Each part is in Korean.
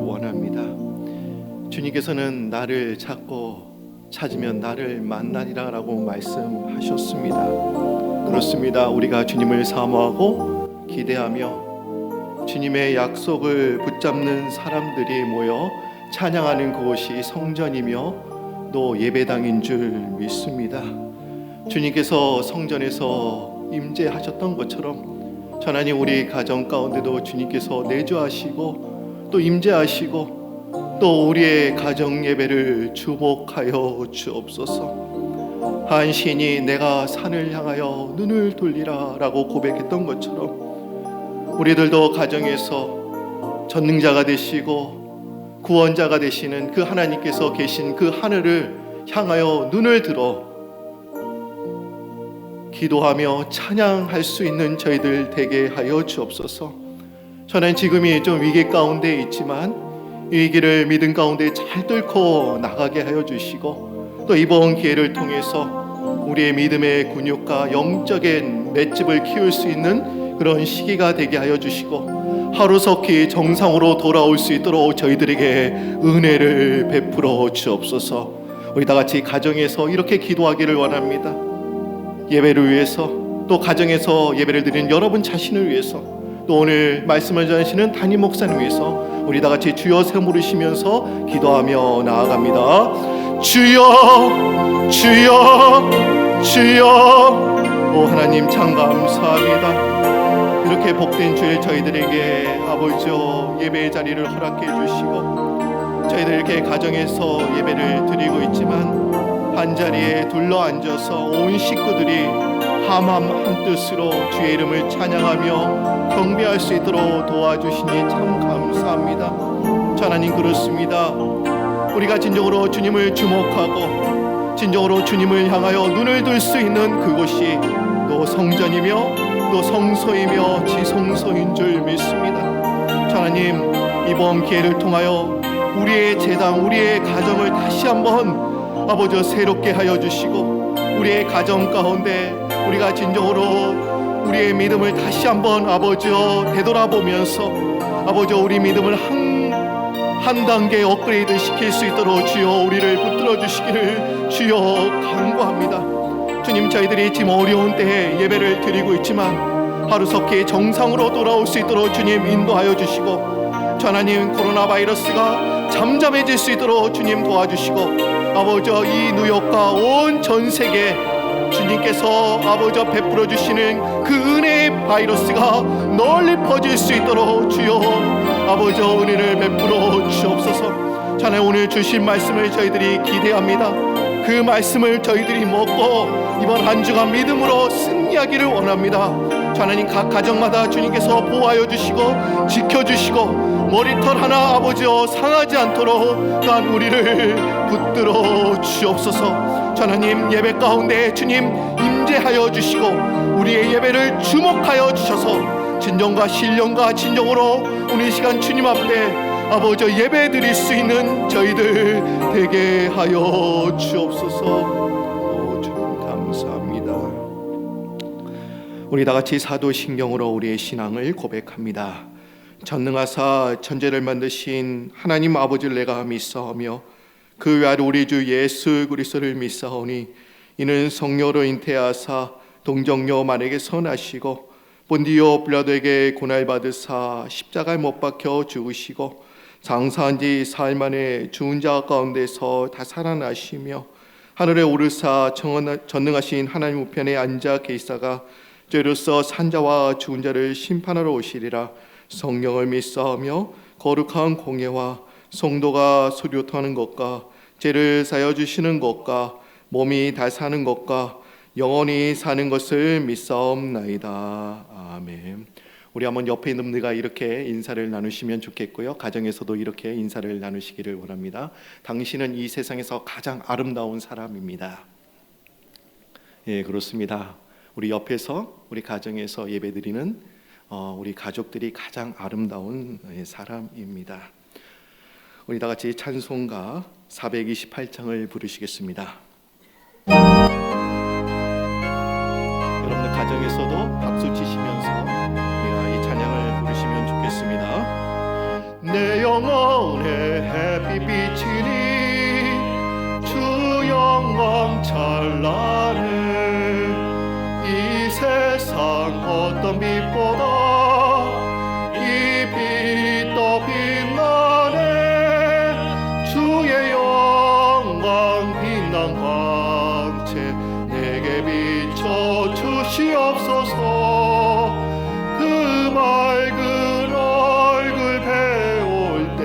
원합니다. 주님께서는 나를 찾고 찾으면 나를 만나리라 라고 말씀하셨습니다. 그렇습니다. 우리가 주님을 사모하고 기대하며 주님의 약속을 붙잡는 사람들이 모여 찬양하는 그곳이 성전이며 또 예배당인 줄 믿습니다. 주님께서 성전에서 임재하셨던 것처럼 하나님 우리 가정 가운데도 주님께서 내주하시고 또 임재하시고 또 우리의 가정 예배를 주목하여 주옵소서. 한 시인이 내가 산을 향하여 눈을 돌리라 라고 고백했던 것처럼 우리들도 가정에서 전능자가 되시고 구원자가 되시는 그 하나님께서 계신 그 하늘을 향하여 눈을 들어 기도하며 찬양할 수 있는 저희들 되게 하여 주옵소서. 저는 지금이 좀 위기 가운데 있지만 이 위기를 믿음 가운데 잘 뚫고 나가게 하여 주시고 또 이번 기회를 통해서 우리의 믿음의 근육과 영적인 맷집을 키울 수 있는 그런 시기가 되게 하여 주시고 하루속히 정상으로 돌아올 수 있도록 저희들에게 은혜를 베풀어 주옵소서. 우리 다 같이 가정에서 이렇게 기도하기를 원합니다. 예배를 위해서 또 가정에서 예배를 드리는 여러분 자신을 위해서 또 오늘 말씀을 전하시는 담임 목사님 위해서 우리 다 같이 주여 세 부르시면서 기도하며 나아갑니다. 주여 주여 주여. 오 하나님 참 감사합니다. 이렇게 복된 주일 저희들에게 아버지여 예배의 자리를 허락해 주시고 저희들 이렇게 가정에서 예배를 드리고 있지만 한자리에 둘러앉아서 온 식구들이 함함 한뜻으로 주의 이름을 찬양하며 경배할 수 있도록 도와주시니 참 감사합니다. 하나님 그렇습니다. 우리가 진정으로 주님을 주목하고 진정으로 주님을 향하여 눈을 들 수 있는 그곳이 또 성전이며 또 성소이며 지성소인 줄 믿습니다. 하나님 이번 기회를 통하여 우리의 재단 우리의 가정을 다시 한번 아버지 새롭게 하여 주시고 우리의 가정 가운데 우리가 진정으로 우리의 믿음을 다시 한번 아버지여 되돌아보면서 아버지여 우리 믿음을 한 단계 업그레이드 시킬 수 있도록 주여 우리를 붙들어 주시기를 주여 간구합니다. 주님 저희들이 지금 어려운 때에 예배를 드리고 있지만 하루속히 정상으로 돌아올 수 있도록 주님 인도하여 주시고 하나님 코로나 바이러스가 잠잠해질 수 있도록 주님 도와주시고 아버지 이 뉴욕과 온 전 세계 주님께서 아버지 베풀어 주시는 그 은혜의 바이러스가 널리 퍼질 수 있도록 주여 아버지 은혜를 베풀어 주옵소서. 자네 오늘 주신 말씀을 저희들이 기대합니다. 그 말씀을 저희들이 먹고 이번 한 주간 믿음으로 승리하기를 원합니다. 하나님 각 가정마다 주님께서 보호하여 주시고 지켜주시고 머리털 하나 아버지여 상하지 않도록 난 우리를 붙들어 주옵소서. 하나님 예배 가운데 주님 임재하여 주시고 우리의 예배를 주목하여 주셔서 진정과 신령과 진정으로 오늘 시간 주님 앞에 아버지 예배 드릴 수 있는 저희들 되게 하여 주옵소서. 주님 감사합니다. 우리 다 같이 사도신경으로 우리의 신앙을 고백합니다. 전능하사 천재를 만드신 하나님 아버지를 내가 믿사오며 그 외아래 우리 주 예수 그리스도를 믿사오니 이는 성령으로 잉태하사 동정녀 마리아에게 선하시고 본디오 빌라도에게 고날 받으사 십자가에 못 박혀 죽으시고 장사한 지 사흘 만에 죽은 자 가운데서 다 살아나시며 하늘에 오르사 전능하신 하나님 우편에 앉아 계시다가 죄로서 산자와 죽은 자를 심판하러 오시리라. 성령을 믿사오며 거룩한 공예와 성도가 수료하는 것과 죄를 사여 주시는 것과 몸이 다 사는 것과 영원히 사는 것을 믿사옵나이다. 아멘. 우리 한번 옆에 있는 분들과 이렇게 인사를 나누시면 좋겠고요. 가정에서도 이렇게 인사를 나누시기를 원합니다. 당신은 이 세상에서 가장 아름다운 사람입니다. 예, 그렇습니다. 우리 옆에서 우리 가정에서 예배드리는 우리 가족들이 가장 아름다운 사람입니다. 우리 다 같이 찬송가 428장을 부르시겠습니다. 여러분들 가정에서도 박수 치시면서 우리가 이 찬양을 부르시면 좋겠습니다. 내 영혼의 햇빛 비치니 주 영광 찬란해. 이 세상 어떤 빛보다 이 빛 더 빛나네. 주의 영광 빛난 광채 내게 비춰 주시옵소서. 그 맑은 얼굴 배울 때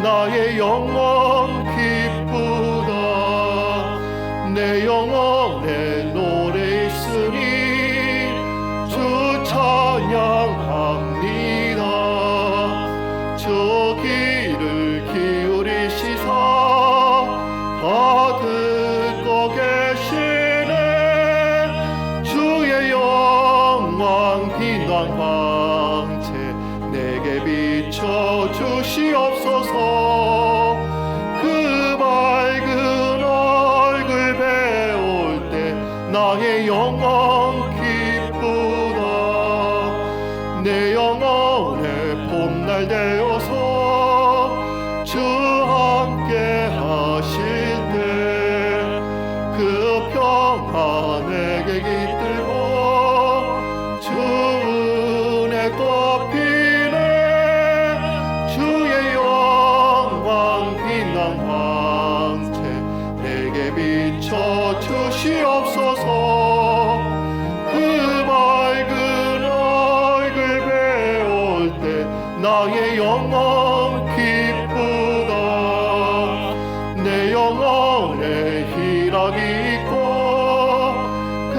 나의 영혼 기쁘다. 내 영혼에 노래 있으니 주 찬양합니다. 주 귀를 기울이시사 다 듣고 계시네. 주의 영광 빛난 광채 내게 비춰 주시옵소서. 그 맑은 얼굴 배울 때 나의 영혼 기쁘다. 내 영혼의 봄날 되어서 주 함께 하실 때 그 평화 내게 깃들고 주 은혜 꽃피네. 주의 영광 빛난 광채 내게 비춰 주시옵소서. 그 맑은 얼굴 배울 때 나의 영혼 기쁘다. 내 영혼에 희락이 있고 큰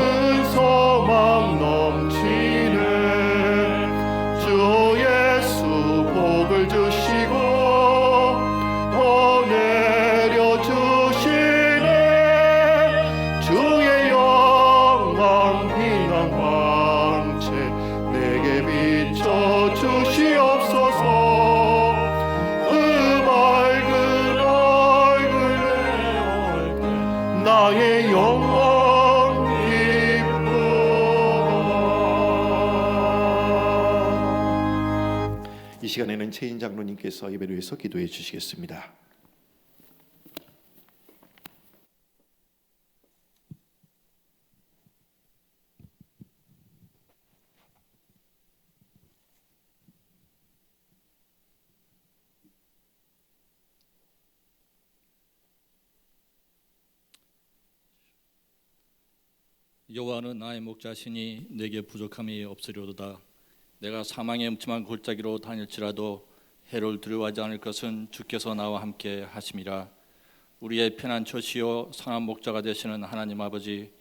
소망 넘치네. 주 예수 복을 주시고 또 내려주시네. 주의 영광 빛난 광채 내게 비춰 주시옵소서. 그 맑은 얼굴 배울 때 나의 영혼 기쁘다. 이 시간에는 최인 장로님께서 예배를 위해서 기도해 주시겠습니다. 여호와는 나의 목자시니 내게 부족함이 없으리로다. 내가 사망의 음침한 골짜기로 다닐지라도 해를 두려워하지 않을 것은 주께서 나와 함께 하심이라. 우리의 피난처시요 선한 목자가 되시는 하나님 아버지,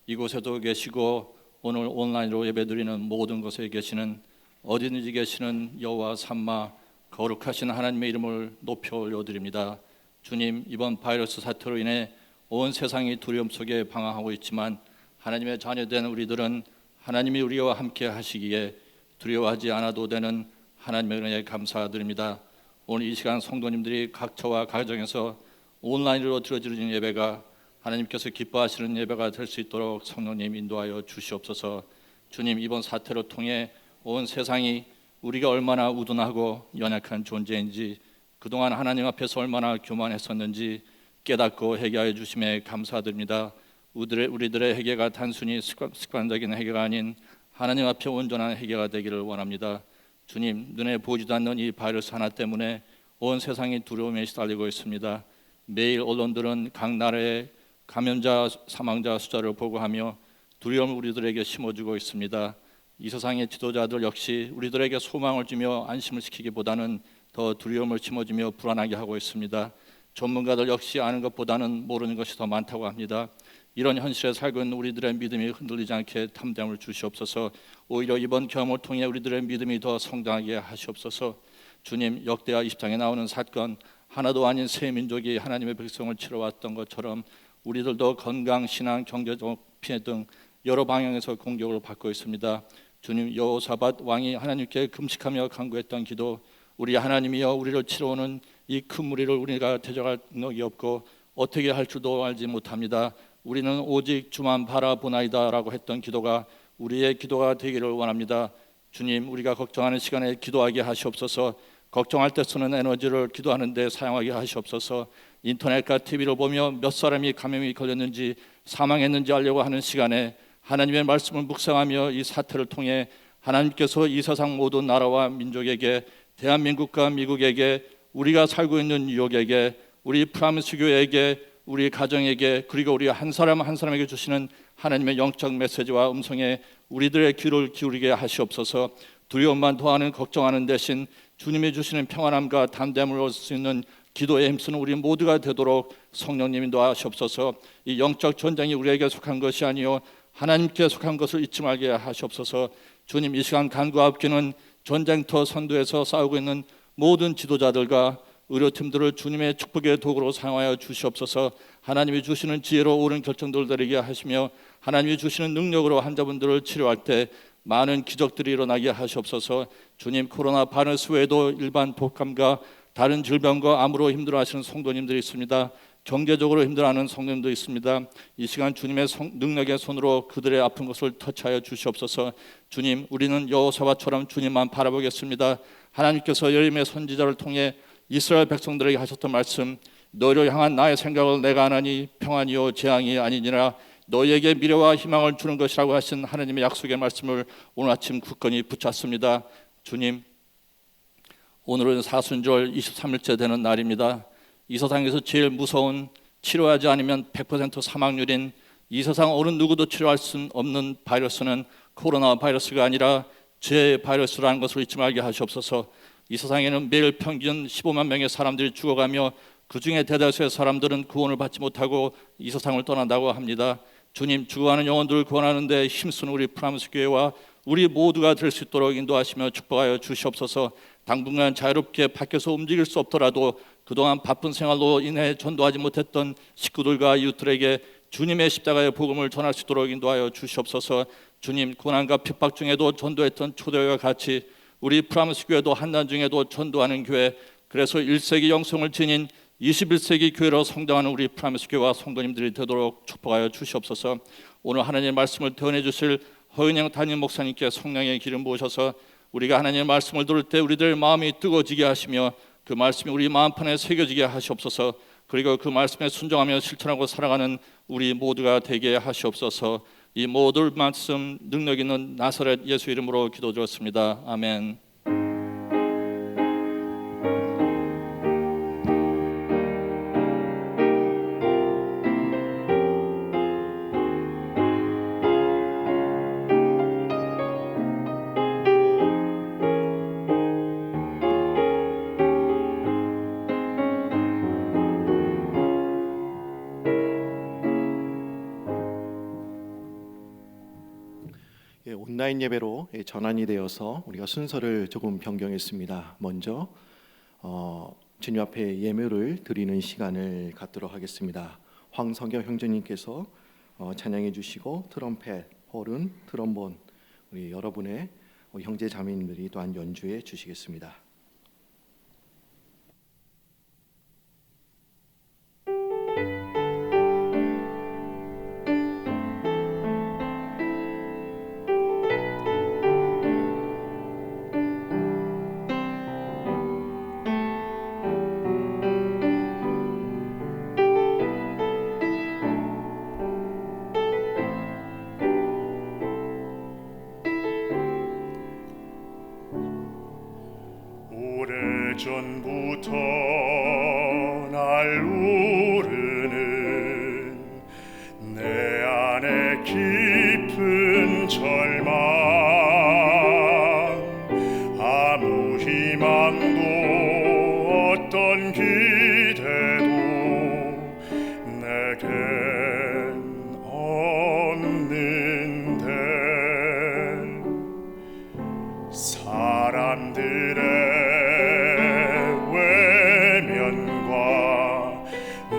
이곳에도 계시고 오늘 온라인으로 예배드리는 모든 곳에 계시는 어디든지 계시는 여호와 삼마 거룩하신 하나님의 이름을 높여 올려드립니다. 주님, 이번 바이러스 사태로 인해 온 세상이 두려움 속에 방황하고 있지만 하나님의 자녀된 우리들은 하나님이 우리와 함께 하시기에 두려워하지 않아도 되는 하나님의 은혜에 감사드립니다. 오늘 이 시간 성도님들이 각처와 가정에서 온라인으로 드려지는 예배가 하나님께서 기뻐하시는 예배가 될 수 있도록 성령님 인도하여 주시옵소서. 주님, 이번 사태로 통해 온 세상이 우리가 얼마나 우둔하고 연약한 존재인지, 그동안 하나님 앞에서 얼마나 교만했었는지 깨닫고 회개하여 주심에 감사드립니다. 우리들의 회개가 단순히 습관적인 회개가 아닌 하나님 앞에 온전한 회개가 되기를 원합니다. 주님, 눈에 보이지도 않는 이 바이러스 하나 때문에 온 세상이 두려움에 시달리고 있습니다. 매일 언론들은 각 나라의 감염자, 사망자 숫자를 보고하며 두려움을 우리들에게 심어주고 있습니다. 이 세상의 지도자들 역시 우리들에게 소망을 주며 안심을 시키기보다는 더 두려움을 심어주며 불안하게 하고 있습니다. 전문가들 역시 아는 것보다는 모르는 것이 더 많다고 합니다. 이런 현실에 살고 있는 우리들의 믿음이 흔들리지 않게 탐정을 주시옵소서. 오히려 이번 경험을 통해 우리들의 믿음이 더 성장하게 하시옵소서. 주님, 역대하 20장에 나오는 사건, 하나도 아닌 새 민족이 하나님의 백성을 치러왔던 것처럼 우리들도 건강, 신앙, 경제적 피해 등 여러 방향에서 공격을 받고 있습니다. 주님, 여호사밧 왕이 하나님께 금식하며 간구했던 기도, 우리 하나님이여 우리를 치러오는 이 큰 무리를 우리가 대적할 능력이 없고 어떻게 할 줄도 알지 못합니다. 우리는 오직 주만 바라보나이다 라고 했던 기도가 우리의 기도가 되기를 원합니다. 주님, 우리가 걱정하는 시간에 기도하게 하시옵소서. 걱정할 때 쓰는 에너지를 기도하는 데 사용하게 하시옵소서. 인터넷과 TV를 보며 몇 사람이 감염이 걸렸는지 사망했는지 알려고 하는 시간에 하나님의 말씀을 묵상하며 이 사태를 통해 하나님께서 이 세상 모든 나라와 민족에게, 대한민국과 미국에게, 우리가 살고 있는 뉴욕에게, 우리 프라미스 교회에게, 우리 가정에게, 그리고 우리 한 사람 한 사람에게 주시는 하나님의 영적 메시지와 음성에 우리들의 귀를 기울이게 하시옵소서. 두려움만 더하는 걱정하는 대신 주님이 주시는 평안함과 담대함을 얻을 수 있는 기도에 힘쓰는 우리 모두가 되도록 성령님 인도하시옵소서. 이 영적 전쟁이 우리에게 속한 것이 아니요 하나님께 속한 것을 잊지 말게 하시옵소서. 주님, 이 시간 간구하옵기는 전쟁터 선두에서 싸우고 있는 모든 지도자들과 의료팀들을 주님의 축복의 도구로 사용하여 주시옵소서. 하나님이 주시는 지혜로 옳은 결정들을 내리게 하시며 하나님이 주시는 능력으로 환자분들을 치료할 때 많은 기적들이 일어나게 하시옵소서. 주님, 코로나 바이러스 외에도 일반 독감과 다른 질병과 암으로 힘들어하시는 성도님들이 있습니다. 경제적으로 힘들어하는 성도님도 있습니다. 이 시간 주님의 능력의 손으로 그들의 아픈 것을 터치하여 주시옵소서. 주님, 우리는 여호사밧처럼 주님만 바라보겠습니다. 하나님께서 예레미야 선지자를 통해 이스라엘 백성들에게 하셨던 말씀, 너희를 향한 나의 생각을 내가 아나니 평안이요 재앙이 아니니라, 너희에게 미래와 희망을 주는 것이라고 하신 하나님의 약속의 말씀을 오늘 아침 굳건히 붙잡습니다. 주님, 오늘은 사순절 23일째 되는 날입니다. 이 세상에서 제일 무서운, 치료하지 않으면 100% 사망률인 이 세상 어느 누구도 치료할 수 없는 바이러스는 코로나 바이러스가 아니라 죄 바이러스라는 것을 잊지 말게 하시옵소서. 이 세상에는 매일 평균 15만 명의 사람들이 죽어가며 그 중에 대다수의 사람들은 구원을 받지 못하고 이 세상을 떠난다고 합니다. 주님, 죽어가는 영혼들을 구원하는 데 힘쓰는 우리 프라미스 교회와 우리 모두가 될 수 있도록 인도하시며 축복하여 주시옵소서. 당분간 자유롭게 밖에서 움직일 수 없더라도 그동안 바쁜 생활로 인해 전도하지 못했던 식구들과 이웃들에게 주님의 십자가의 복음을 전할 수 있도록 인도하여 주시옵소서. 주님, 고난과 핍박 중에도 전도했던 초대교회와 같이 우리 프라미스 교회도 한난 중에도 전도하는 교회, 그래서 1세기 영성을 지닌 21세기 교회로 성장하는 우리 프라미스 교회와 성도님들이 되도록 축복하여 주시옵소서. 오늘 하나님의 말씀을 대언해 주실 허은영 담임 목사님께 성령의 기름 부으셔서 우리가 하나님의 말씀을 들을 때 우리들 마음이 뜨거워지게 하시며 그 말씀이 우리 마음판에 새겨지게 하시옵소서. 그리고 그 말씀에 순종하며 실천하고 살아가는 우리 모두가 되게 하시옵소서. 이 모든 말씀 능력 있는 나사렛 예수 이름으로 기도드렸습니다. 아멘. 온라인 예배로 전환이 되어서 우리가 순서를 조금 변경했습니다. 먼저 주님 앞에 예물을 드리는 시간을 갖도록 하겠습니다. 황성경 형제님께서 찬양해 주시고 트럼펫, 호른, 트럼본 우리 여러분의 형제 자매님들이 또한 연주해 주시겠습니다. 오래전부터 날 우르는 내 안에 깊은 절망, 아무 희망도 어떤 기대도 내겐 없는데 사람들의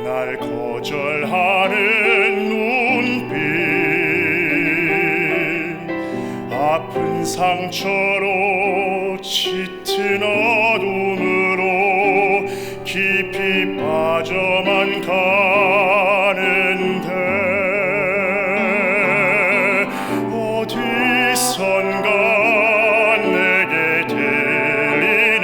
날 거절하는 눈빛, 아픈 상처로 짙은 어둠으로 깊이 빠져만 가는데 어디선가 내게 들리는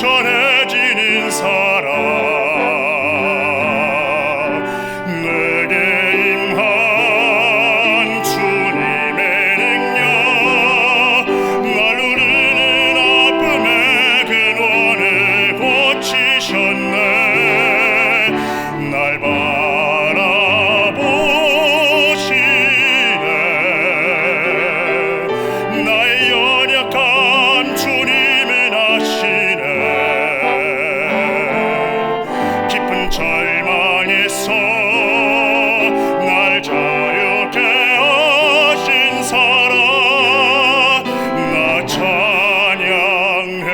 전해지는 사랑 내게 임한 주님의 능력 날 누르는 아픔의 근원을 고치셨네 날 바라보시네 나의 연약한 주님은 아시네 깊은 절망에서 날 자유케 하신 사랑 나 찬양해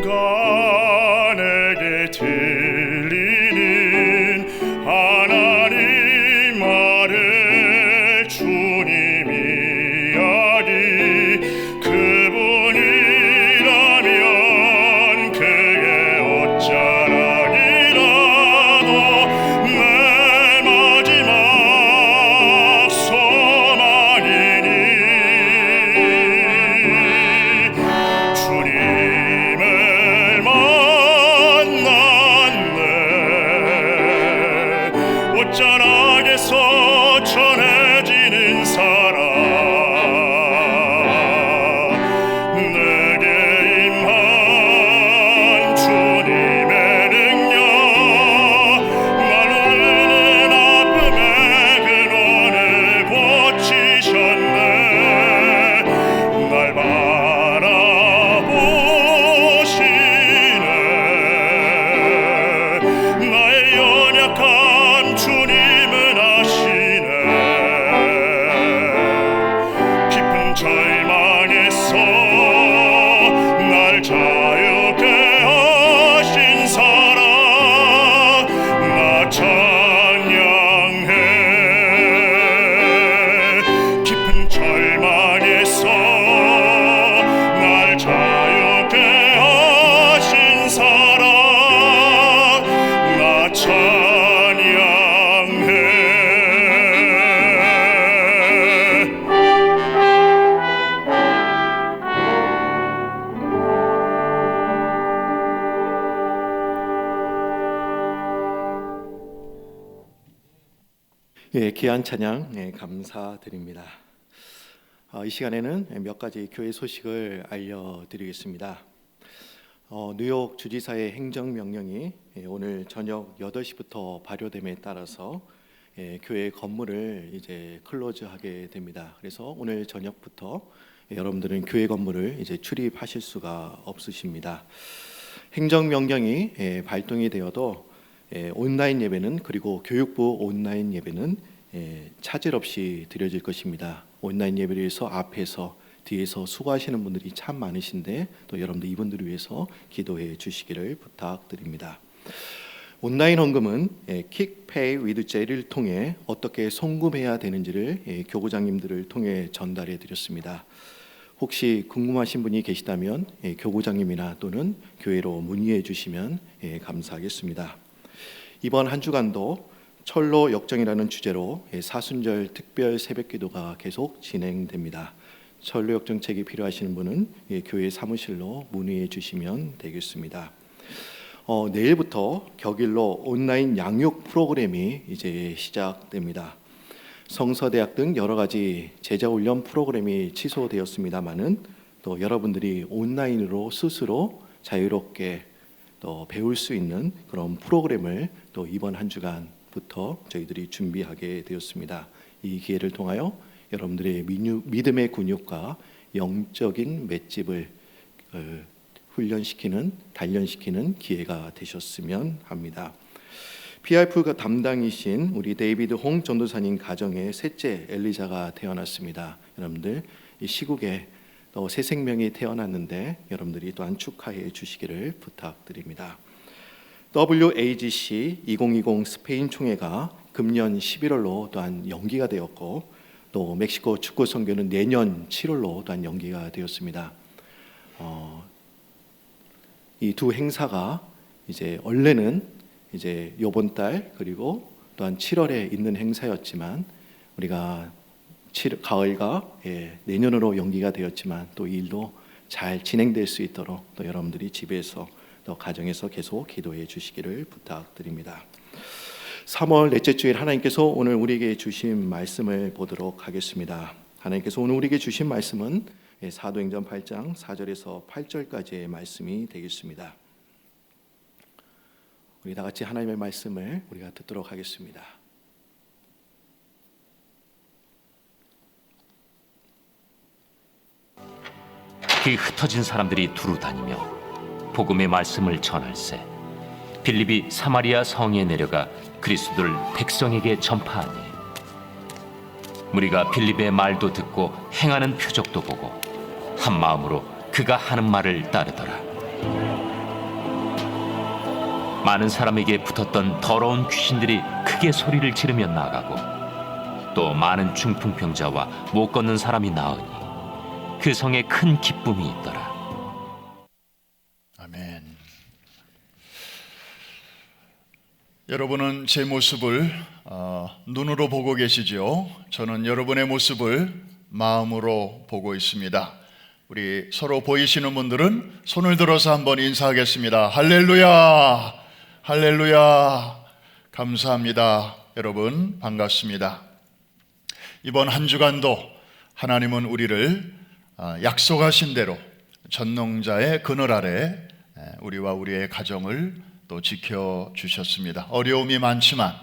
어디선가 내게 들리는 하나님 아래 주님 이야기 그분이라면 그의 옷자락이라도 내 마지막 소망이니 주님을 만났네 옷자락에서 전해지는 사랑 내게 임한 주님의 능력 날 누르는 아픔의 근원을 고치셨네 날 바라보시네 나의 연약한 주님은 아시네 깊은 절망에서 날 자유케 하신 사랑 나 찬양해 깊은 절망에서 날 자유케 하신 사랑 나 찬양해 예, 귀한 찬양 감사드립니다. 이 시간에는 몇 가지 교회 소식을 알려드리겠습니다. 뉴욕 주지사의 행정명령이 오늘 저녁 8시부터 발효됨에 따라서 교회 건물을 이제 클로즈하게 됩니다. 그래서 오늘 저녁부터 여러분들은 교회 건물을 이제 출입하실 수가 없으십니다. 행정명령이 발동이 되어도 온라인 예배는 그리고 교육부 온라인 예배는 차질 없이 드려질 것입니다. 온라인 예배를 위해서 앞에서 뒤에서 수고하시는 분들이 참 많으신데 또 여러분들 이분들을 위해서 기도해 주시기를 부탁드립니다. 온라인 헌금은 킥페이 위드 제이를 통해 어떻게 송금해야 되는지를 교구장님들을 통해 전달해 드렸습니다. 혹시 궁금하신 분이 계시다면 교구장님이나 또는 교회로 문의해 주시면 감사하겠습니다. 이번 한 주간도 철로 역정이라는 주제로 사순절 특별 새벽기도가 계속 진행됩니다. 철로 역정책이 필요하신 분은 교회 사무실로 문의해 주시면 되겠습니다. 내일부터 격일로 온라인 양육 프로그램이 이제 시작됩니다. 성서대학 등 여러 가지 제자훈련 프로그램이 취소되었습니다만은 또 여러분들이 온라인으로 스스로 자유롭게 또 배울 수 있는 그런 프로그램을 또 이번 한 주간부터 저희들이 준비하게 되었습니다. 이 기회를 통하여 여러분들의 믿음의 근육과 영적인 맷집을 훈련시키는 단련시키는 기회가 되셨으면 합니다. PRF 담당이신 우리 데이비드 홍 전도사님 가정의 셋째 엘리자가 태어났습니다. 여러분들 이 시국에 또 새 생명이 태어났는데 여러분들이 또한 축하해 주시기를 부탁드립니다. WAGC 2020 스페인 총회가 금년 11월로 또한 연기가 되었고 또 멕시코 축구 선교는 내년 7월로 또한 연기가 되었습니다. 이 두 행사가 이제 원래는 이제 이번 달 그리고 또한 7월에 있는 행사였지만 우리가 가을과 내년으로 연기가 되었지만 또 이 일도 잘 진행될 수 있도록 또 여러분들이 집에서 또 가정에서 계속 기도해 주시기를 부탁드립니다. 3월 넷째 주일 하나님께서 오늘 우리에게 주신 말씀을 보도록 하겠습니다. 하나님께서 오늘 우리에게 주신 말씀은 사도행전 8장 4절에서 8절까지의 말씀이 되겠습니다. 우리 다 같이 하나님의 말씀을 우리가 듣도록 하겠습니다. 그 흩어진 사람들이 두루 다니며 복음의 말씀을 전할세 빌립이 사마리아 성에 내려가 그리스도를 백성에게 전파하니 무리가 빌립의 말도 듣고 행하는 표적도 보고 한 마음으로 그가 하는 말을 따르더라. 많은 사람에게 붙었던 더러운 귀신들이 크게 소리를 지르며 나가고 또 많은 중풍병자와 못 걷는 사람이 나으니 그 성에 큰 기쁨이 있더라. 아멘. 여러분은 제 모습을 눈으로 보고 계시죠? 저는 여러분의 모습을 마음으로 보고 있습니다. 우리 서로 보이시는 분들은 손을 들어서 한번 인사하겠습니다. 할렐루야, 할렐루야. 감사합니다. 여러분 반갑습니다. 이번 한 주간도 하나님은 우리를 약속하신 대로 전농자의 그늘 아래 우리와 우리의 가정을 또 지켜주셨습니다. 어려움이 많지만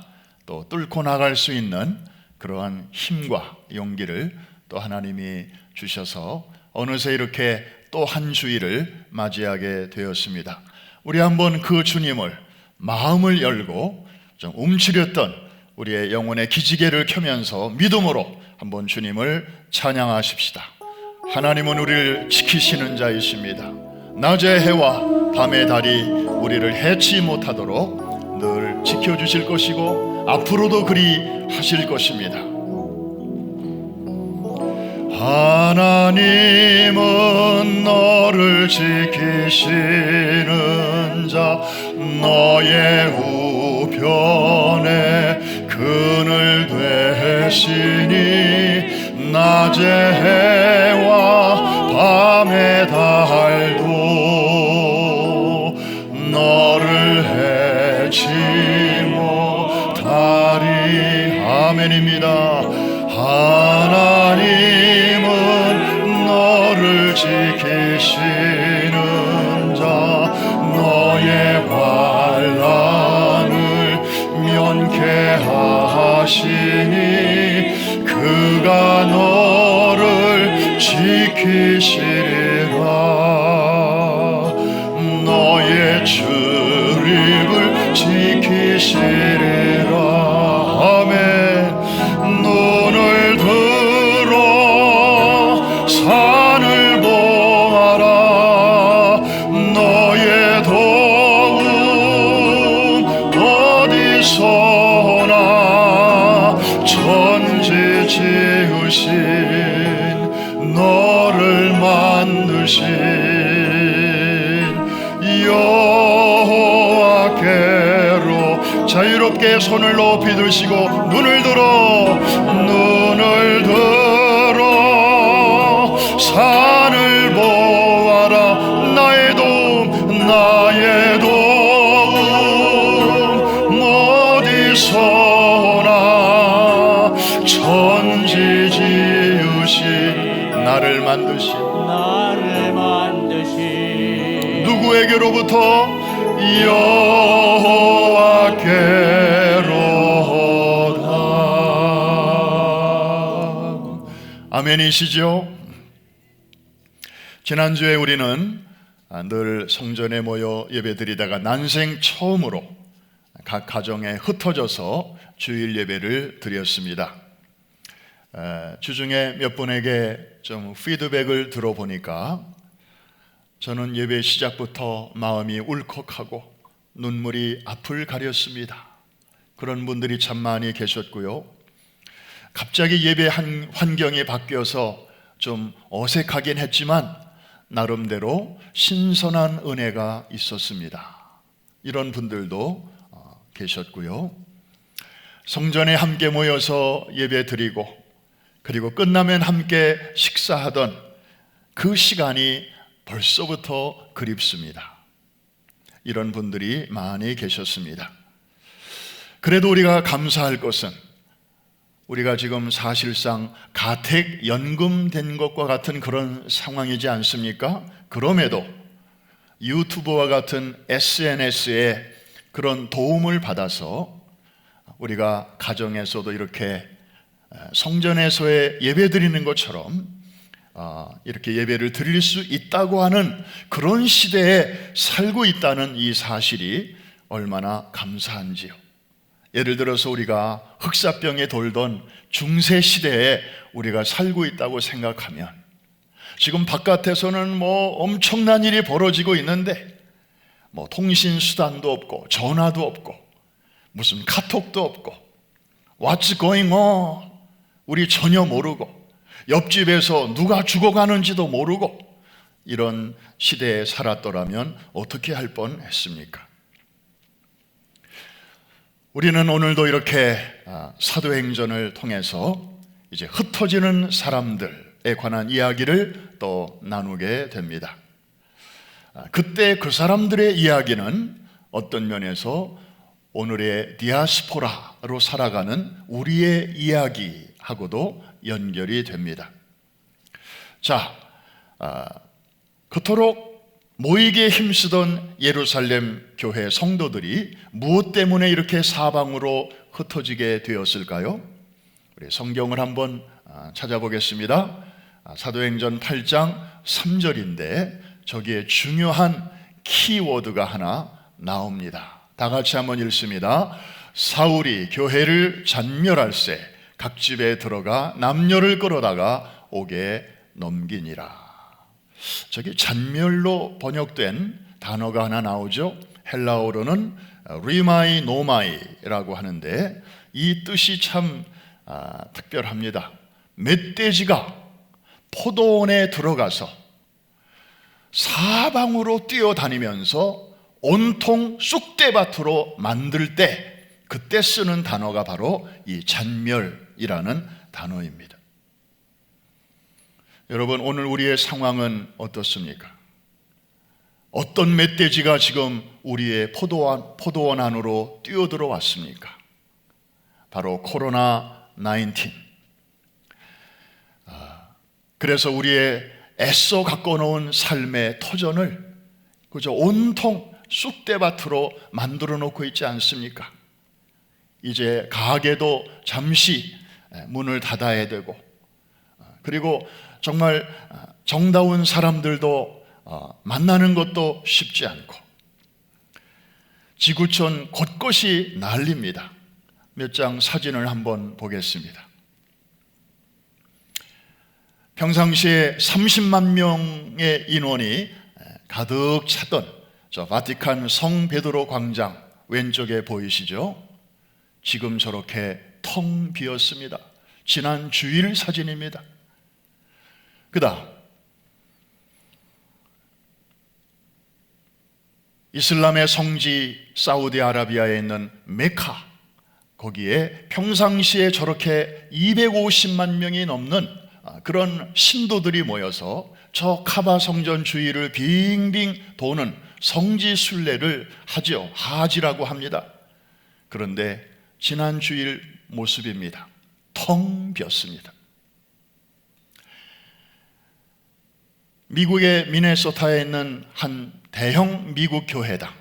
또 뚫고 나갈 수 있는 그러한 힘과 용기를 또 하나님이 주셔서 어느새 이렇게 또 한 주일을 맞이하게 되었습니다. 우리 한번 그 주님을 마음을 열고 좀 움츠렸던 우리의 영혼의 기지개를 켜면서 믿음으로 한번 주님을 찬양하십시다. 하나님은 우리를 지키시는 자이십니다. 낮의 해와 밤의 달이 우리를 해치 못하도록 늘 지켜주실 것이고 앞으로도 그리 하실 것입니다. 하나님은 너를 지키시는 자 너의 우편에 그늘 되시니 낮의 해와 밤의 달도 너를 해치 못하리. 아멘입니다. 하나님은 너를 지키시는 자 너의 환난을 면케 하시니 그가 너를 지키시리라. 너의 출입을 지키시리라. 아멘. 눈을 들어 산을 보아라. 너의 도움 어디서나 천지 지으신 너를 만드신 여호와께로 자유롭게 손을 높이 드시고 눈을 들어 산을 보아라. 나의 도움 어디서나 천지 지으신 나를 만드신 누구에게로부터 여호와께로다. 아멘이시죠? 지난주에 우리는 늘 성전에 모여 예배드리다가 난생 처음으로 각 가정에 흩어져서 주일 예배를 드렸습니다. 주중에 몇 분에게 좀 피드백을 들어보니까 저는 예배 시작부터 마음이 울컥하고 눈물이 앞을 가렸습니다. 그런 분들이 참 많이 계셨고요. 갑자기 예배 환경이 바뀌어서 좀 어색하긴 했지만 나름대로 신선한 은혜가 있었습니다. 이런 분들도 계셨고요. 성전에 함께 모여서 예배 드리고 그리고 끝나면 함께 식사하던 그 시간이 벌써부터 그립습니다. 이런 분들이 많이 계셨습니다. 그래도 우리가 감사할 것은 우리가 지금 사실상 가택연금된 것과 같은 그런 상황이지 않습니까? 그럼에도 유튜브와 같은 SNS에 그런 도움을 받아서 우리가 가정에서도 이렇게 성전에서의 예배 드리는 것처럼 이렇게 예배를 드릴 수 있다고 하는 그런 시대에 살고 있다는 이 사실이 얼마나 감사한지요. 예를 들어서 우리가 흑사병에 돌던 중세 시대에 우리가 살고 있다고 생각하면 지금 바깥에서는 엄청난 일이 벌어지고 있는데 통신 수단도 없고 전화도 없고 무슨 카톡도 없고 What's going on? 우리 전혀 모르고 옆집에서 누가 죽어가는지도 모르고 이런 시대에 살았더라면 어떻게 할 뻔했습니까? 우리는 오늘도 이렇게 사도행전을 통해서 이제 흩어지는 사람들에 관한 이야기를 또 나누게 됩니다. 그때 그 사람들의 이야기는 어떤 면에서 오늘의 디아스포라로 살아가는 우리의 이야기하고도 연결이 됩니다. 자, 그토록 모이게 힘쓰던 예루살렘 교회 성도들이 무엇 때문에 이렇게 사방으로 흩어지게 되었을까요? 우리 성경을 한번 찾아보겠습니다. 사도행전 8장 3절인데 저기에 중요한 키워드가 하나 나옵니다. 다 같이 한번 읽습니다. 사울이 교회를 잔멸할세 각 집에 들어가 남녀를 끌어다가 옥에 넘기니라. 저기 잔멸로 번역된 단어가 하나 나오죠. 헬라어로는 리마이 노마이라고 하는데 이 뜻이 참 특별합니다. 멧돼지가 포도원에 들어가서 사방으로 뛰어다니면서 온통 쑥대밭으로 만들 때 그때 쓰는 단어가 바로 이 잔멸이라는 단어입니다. 여러분, 오늘 우리의 상황은 어떻습니까? 어떤 멧돼지가 지금 우리의 포도원 안으로 뛰어들어왔습니까? 바로 코로나 19. 그래서 우리의 애써 갖고 놓은 삶의 터전을 그저 온통 쑥대밭으로 만들어 놓고 있지 않습니까? 이제 가게도 잠시 문을 닫아야 되고, 그리고 정말 정다운 사람들도 만나는 것도 쉽지 않고 지구촌 곳곳이 난립니다. 몇 장 사진을 한번 보겠습니다. 평상시에 30만 명의 인원이 가득 찼던 저 바티칸 성 베드로 광장 왼쪽에 보이시죠? 지금 저렇게 텅 비었습니다. 지난 주일 사진입니다. 그다음 이슬람의 성지 사우디아라비아에 있는 메카, 거기에 평상시에 저렇게 250만 명이 넘는 그런 신도들이 모여서 저 카바 성전 주위를 빙빙 도는 성지 순례를 하죠. 하지라고 합니다. 그런데 지난 주일 모습입니다. 텅 비었습니다. 미국의 미네소타에 있는 한 대형 미국 교회당,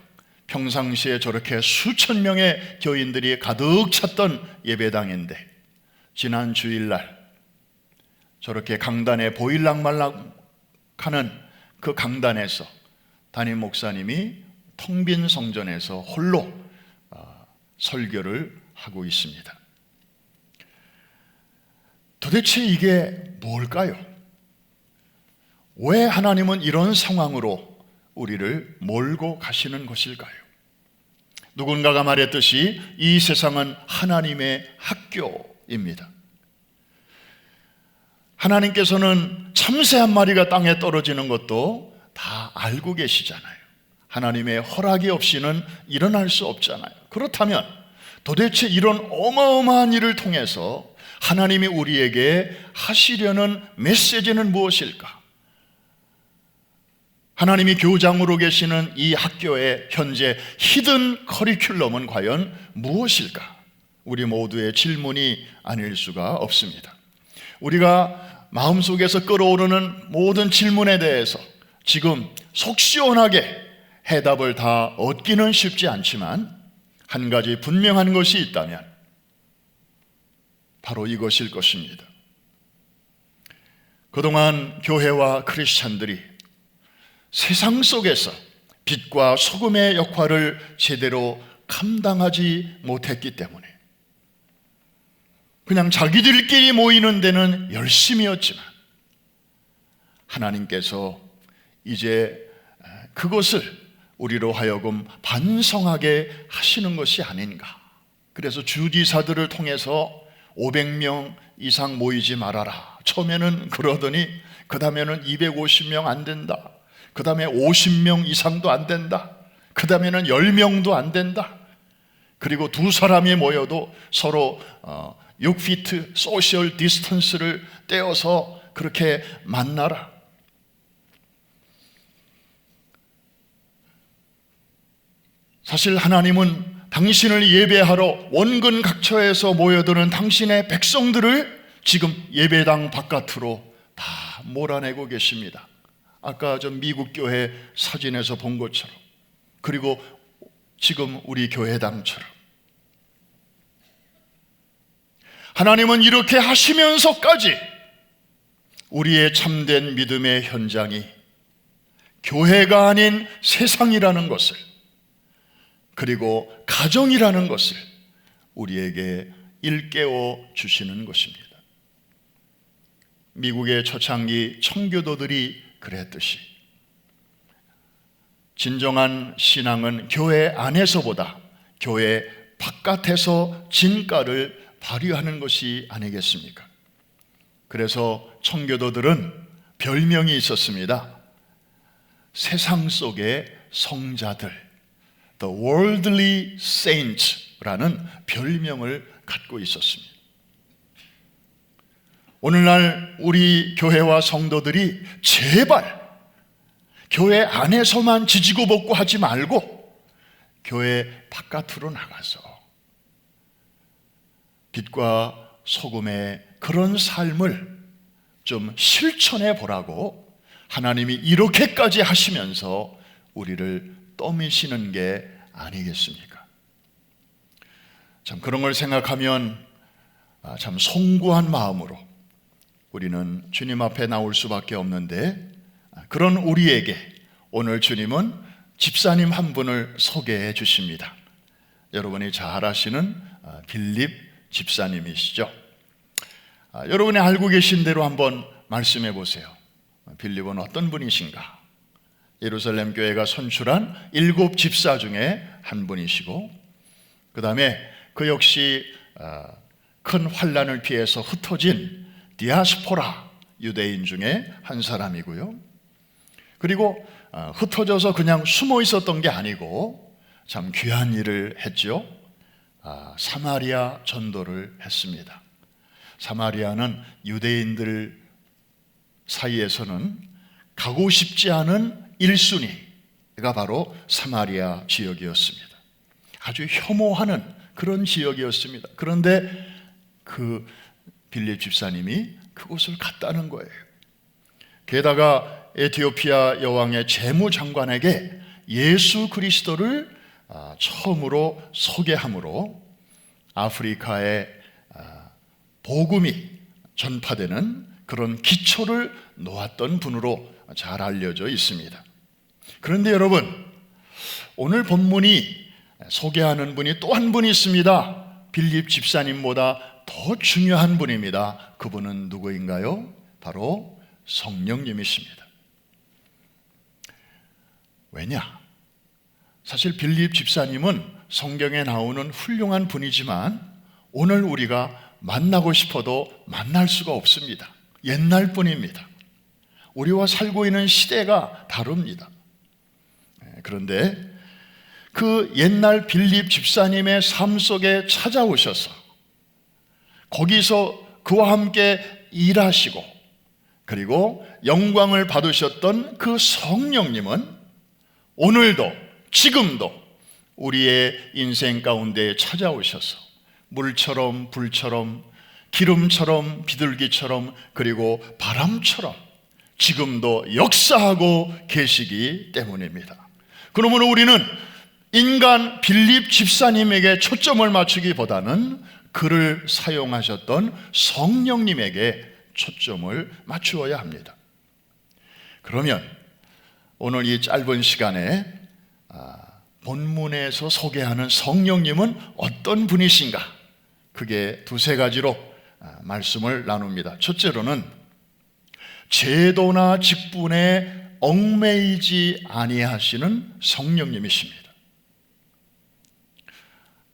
평상시에 저렇게 수천 명의 교인들이 가득 찼던 예배당인데 지난 주일날 저렇게 강단에 보일락말락하는 그 강단에서 담임 목사님이 텅 빈 성전에서 홀로 설교를 하고 있습니다. 도대체 이게 뭘까요? 왜 하나님은 이런 상황으로 우리를 몰고 가시는 것일까요? 누군가가 말했듯이 이 세상은 하나님의 학교입니다. 하나님께서는 참새 한 마리가 땅에 떨어지는 것도 다 알고 계시잖아요. 하나님의 허락이 없이는 일어날 수 없잖아요. 그렇다면 도대체 이런 어마어마한 일을 통해서 하나님이 우리에게 하시려는 메시지는 무엇일까? 하나님이 교장으로 계시는 이 학교의 현재 히든 커리큘럼은 과연 무엇일까? 우리 모두의 질문이 아닐 수가 없습니다. 우리가 마음속에서 끓어오르는 모든 질문에 대해서 지금 속 시원하게 해답을 다 얻기는 쉽지 않지만 한 가지 분명한 것이 있다면 바로 이것일 것입니다. 그동안 교회와 크리스찬들이 세상 속에서 빛과 소금의 역할을 제대로 감당하지 못했기 때문에 그냥 자기들끼리 모이는 데는 열심이었지만 하나님께서 이제 그것을 우리로 하여금 반성하게 하시는 것이 아닌가. 그래서 주지사들을 통해서 500명 이상 모이지 말아라. 처음에는 그러더니 그 다음에는 250명 안 된다. 그 다음에 50명 이상도 안 된다. 그 다음에는 10명도 안 된다. 그리고 두 사람이 모여도 서로 6피트 소셜 디스턴스를 떼어서 그렇게 만나라. 사실 하나님은 당신을 예배하러 원근 각처에서 모여드는 당신의 백성들을 지금 예배당 바깥으로 다 몰아내고 계십니다. 아까 저 미국 교회 사진에서 본 것처럼, 그리고 지금 우리 교회당처럼 하나님은 이렇게 하시면서까지 우리의 참된 믿음의 현장이 교회가 아닌 세상이라는 것을, 그리고 가정이라는 것을 우리에게 일깨워 주시는 것입니다. 미국의 초창기 청교도들이 그랬듯이 진정한 신앙은 교회 안에서보다 교회 바깥에서 진가를 발휘하는 것이 아니겠습니까? 그래서 청교도들은 별명이 있었습니다. 세상 속의 성자들, The Worldly Saints라는 별명을 갖고 있었습니다. 오늘날 우리 교회와 성도들이 제발 교회 안에서만 지지고 볶고 하지 말고 교회 바깥으로 나가서 빛과 소금의 그런 삶을 좀 실천해 보라고 하나님이 이렇게까지 하시면서 우리를 떠미시는 게 아니겠습니까? 참 그런 걸 생각하면 참 송구한 마음으로 우리는 주님 앞에 나올 수밖에 없는데, 그런 우리에게 오늘 주님은 집사님 한 분을 소개해 주십니다. 여러분이 잘 아시는 빌립 집사님이시죠. 여러분이 알고 계신 대로 한번 말씀해 보세요. 빌립은 어떤 분이신가? 예루살렘 교회가 선출한 7 집사 중에 한 분이시고, 그 다음에 그 역시 큰 환난을 피해서 흩어진 디아스포라 유대인 중에 한 사람이고요. 그리고 흩어져서 그냥 숨어 있었던 게 아니고 참 귀한 일을 했죠. 사마리아 전도를 했습니다. 사마리아는 유대인들 사이에서는 가고 싶지 않은 1순위가 바로 사마리아 지역이었습니다. 아주 혐오하는 그런 지역이었습니다. 그런데 그 빌립 집사님이 그곳을 갔다는 거예요. 게다가 에티오피아 여왕의 재무장관에게 예수 그리스도를 처음으로 소개함으로 아프리카에 복음이 전파되는 그런 기초를 놓았던 분으로 잘 알려져 있습니다. 그런데 여러분, 오늘 본문이 소개하는 분이 또 한 분이 있습니다. 빌립 집사님보다 더 중요한 분입니다. 그분은 누구인가요? 바로 성령님이십니다. 왜냐? 사실 빌립 집사님은 성경에 나오는 훌륭한 분이지만 오늘 우리가 만나고 싶어도 만날 수가 없습니다. 옛날 뿐입니다. 우리와 살고 있는 시대가 다릅니다. 그런데 그 옛날 빌립 집사님의 삶 속에 찾아오셔서 거기서 그와 함께 일하시고 그리고 영광을 받으셨던 그 성령님은 오늘도 지금도 우리의 인생 가운데 찾아오셔서 물처럼 불처럼 기름처럼 비둘기처럼 그리고 바람처럼 지금도 역사하고 계시기 때문입니다. 그러므로 우리는 인간 빌립 집사님에게 초점을 맞추기보다는 그를 사용하셨던 성령님에게 초점을 맞추어야 합니다. 그러면 오늘 이 짧은 시간에 본문에서 소개하는 성령님은 어떤 분이신가? 그게 두세 가지로 말씀을 나눕니다. 첫째로는 제도나 직분에 얽매이지 아니하시는 성령님이십니다.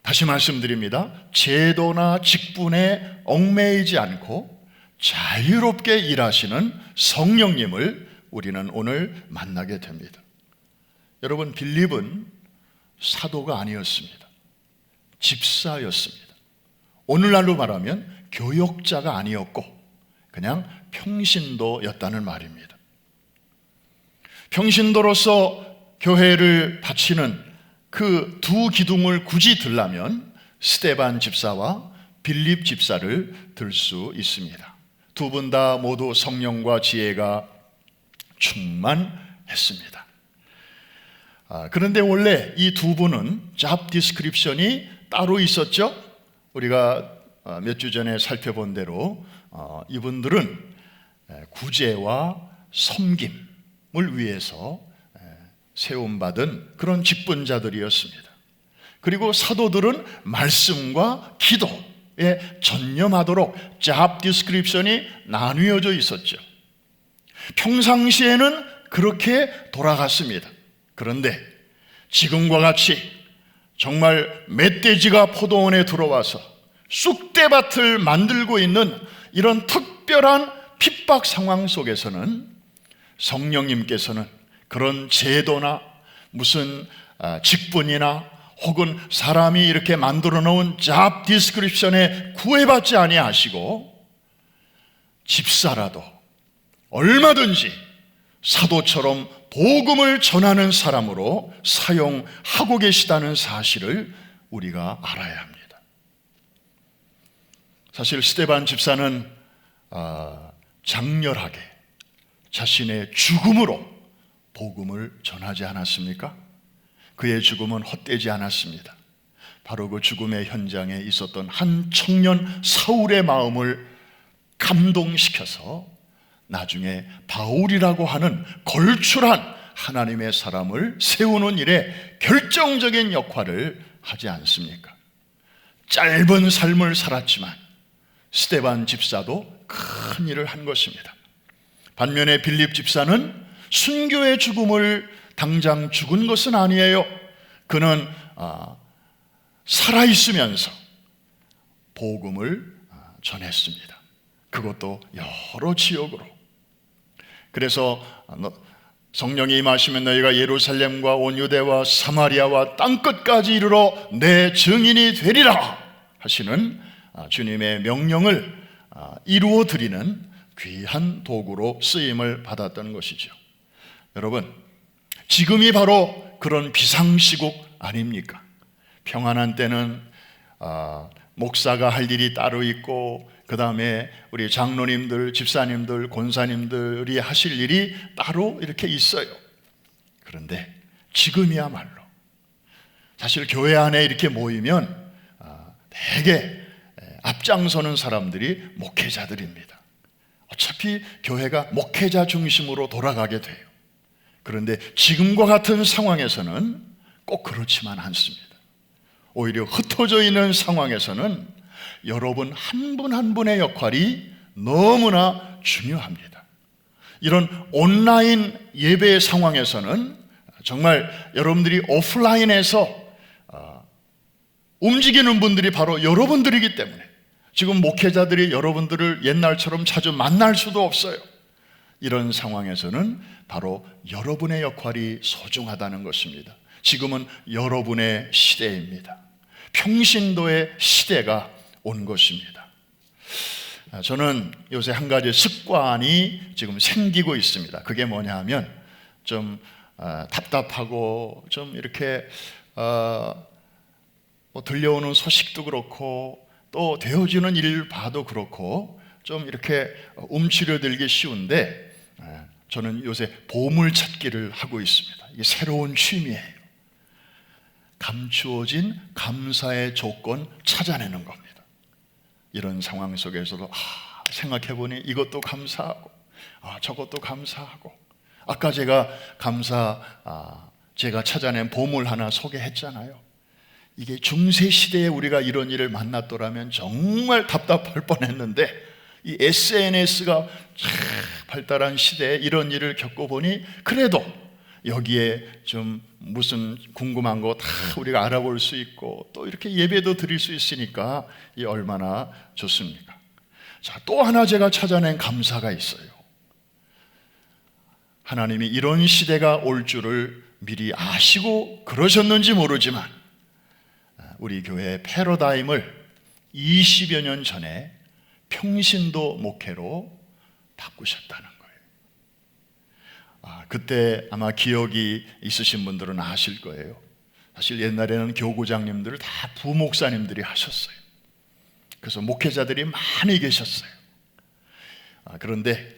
다시 말씀드립니다. 제도나 직분에 얽매이지 않고 자유롭게 일하시는 성령님을 우리는 오늘 만나게 됩니다. 여러분, 빌립은 사도가 아니었습니다. 집사였습니다. 오늘날로 말하면 교역자가 아니었고 그냥 평신도였다는 말입니다. 평신도로서 교회를 바치는 그 두 기둥을 굳이 들라면 스데반 집사와 빌립 집사를 들 수 있습니다. 두 분 다 모두 성령과 지혜가 충만했습니다. 그런데 원래 이 두 분은 잡 디스크립션이 따로 있었죠. 우리가 몇 주 전에 살펴본 대로 이분들은 구제와 섬김을 위해서 세움받은 그런 직분자들이었습니다. 그리고 사도들은 말씀과 기도에 전념하도록 잡 디스크립션이 나뉘어져 있었죠. 평상시에는 그렇게 돌아갔습니다. 그런데 지금과 같이 정말 멧돼지가 포도원에 들어와서 쑥대밭을 만들고 있는 이런 특별한 핍박 상황 속에서는 성령님께서는 그런 제도나 무슨 직분이나 혹은 사람이 이렇게 만들어 놓은 잡 디스크립션에 구애받지 아니하시고 집사라도 얼마든지 사도처럼 복음을 전하는 사람으로 사용하고 계시다는 사실을 우리가 알아야 합니다. 사실 스데반 집사는 장렬하게 자신의 죽음으로 복음을 전하지 않았습니까? 그의 죽음은 헛되지 않았습니다. 바로 그 죽음의 현장에 있었던 한 청년 사울의 마음을 감동시켜서 나중에 바울이라고 하는 걸출한 하나님의 사람을 세우는 일에 결정적인 역할을 하지 않습니까? 짧은 삶을 살았지만 스데반 집사도 큰 일을 한 것입니다. 반면에 빌립 집사는 순교의 죽음을 당장 죽은 것은 아니에요. 그는 살아있으면서 복음을 전했습니다. 그것도 여러 지역으로. 그래서 성령이 임하시면 너희가 예루살렘과 온 유대와 사마리아와 땅끝까지 이르러 내 증인이 되리라 하시는 주님의 명령을 이루어 드리는 귀한 도구로 쓰임을 받았던 것이죠. 여러분, 지금이 바로 그런 비상시국 아닙니까? 평안한 때는 목사가 할 일이 따로 있고 그 다음에 우리 장로님들, 집사님들, 권사님들이 하실 일이 따로 이렇게 있어요. 그런데 지금이야말로 사실 교회 안에 이렇게 모이면 대개 앞장서는 사람들이 목회자들입니다. 어차피 교회가 목회자 중심으로 돌아가게 돼요. 그런데 지금과 같은 상황에서는 꼭 그렇지만 않습니다. 오히려 흩어져 있는 상황에서는 여러분 한 분 한 분의 역할이 너무나 중요합니다. 이런 온라인 예배 상황에서는 정말 여러분들이 오프라인에서 움직이는 분들이 바로 여러분들이기 때문에 지금 목회자들이 여러분들을 옛날처럼 자주 만날 수도 없어요. 이런 상황에서는 바로 여러분의 역할이 소중하다는 것입니다. 지금은 여러분의 시대입니다. 평신도의 시대가 온 것입니다. 저는 요새 한 가지 습관이 지금 생기고 있습니다. 그게 뭐냐 하면 좀 답답하고 좀 이렇게 뭐 들려오는 소식도 그렇고 또 되어지는 일 봐도 그렇고 좀 이렇게 움츠려들기 쉬운데, 저는 요새 보물 찾기를 하고 있습니다. 이게 새로운 취미예요. 감추어진 감사의 조건 찾아내는 겁니다. 이런 상황 속에서도 생각해보니 이것도 감사하고 저것도 감사하고, 아까 제가 제가 찾아낸 보물 하나 소개했잖아요. 이게 중세시대에 우리가 이런 일을 만났더라면 정말 답답할 뻔했는데, 이 SNS가 발달한 시대에 이런 일을 겪어보니 그래도 여기에 좀 무슨 궁금한 거 다 우리가 알아볼 수 있고 또 이렇게 예배도 드릴 수 있으니까 이 얼마나 좋습니까? 자, 또 하나 제가 찾아낸 감사가 있어요. 하나님이 이런 시대가 올 줄을 미리 아시고 그러셨는지 모르지만 우리 교회의 패러다임을 20여 년 전에 평신도 목회로 바꾸셨다는 거예요. 그때 아마 기억이 있으신 분들은 아실 거예요. 사실 옛날에는 교구장님들을 다 부목사님들이 하셨어요. 그래서 목회자들이 많이 계셨어요. 그런데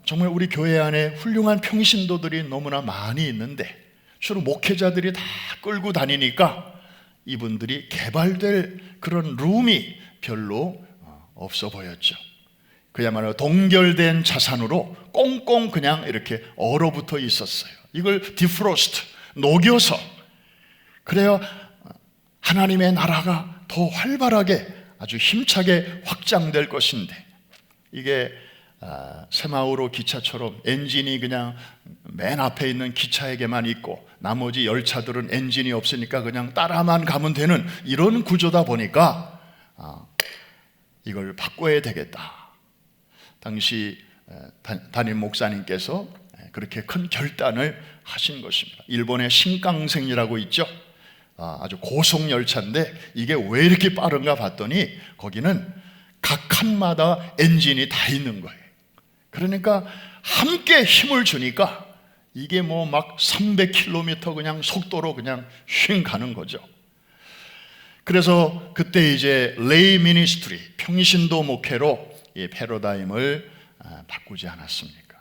정말 우리 교회 안에 훌륭한 평신도들이 너무나 많이 있는데 주로 목회자들이 다 끌고 다니니까 이분들이 개발될 그런 룸이 별로 없어 보였죠. 그야말로 동결된 자산으로 꽁꽁 그냥 이렇게 얼어붙어 있었어요. 이걸 디프로스트, 녹여서, 그래야 하나님의 나라가 더 활발하게 아주 힘차게 확장될 것인데, 이게 세마우로 기차처럼 엔진이 그냥 맨 앞에 있는 기차에게만 있고 나머지 열차들은 엔진이 없으니까 그냥 따라만 가면 되는 이런 구조다 보니까 이걸 바꿔야 되겠다. 당시 담임 목사님께서 그렇게 큰 결단을 하신 것입니다. 일본의 신강생이라고 있죠. 아주 고속 열차인데 이게 왜 이렇게 빠른가 봤더니 거기는 각 칸마다 엔진이 다 있는 거예요. 그러니까 함께 힘을 주니까 이게 뭐 막 300km 그냥 속도로 그냥 휙 가는 거죠. 그래서 그때 이제 레이 미니스트리, 평신도 목회로 이 패러다임을 바꾸지 않았습니까?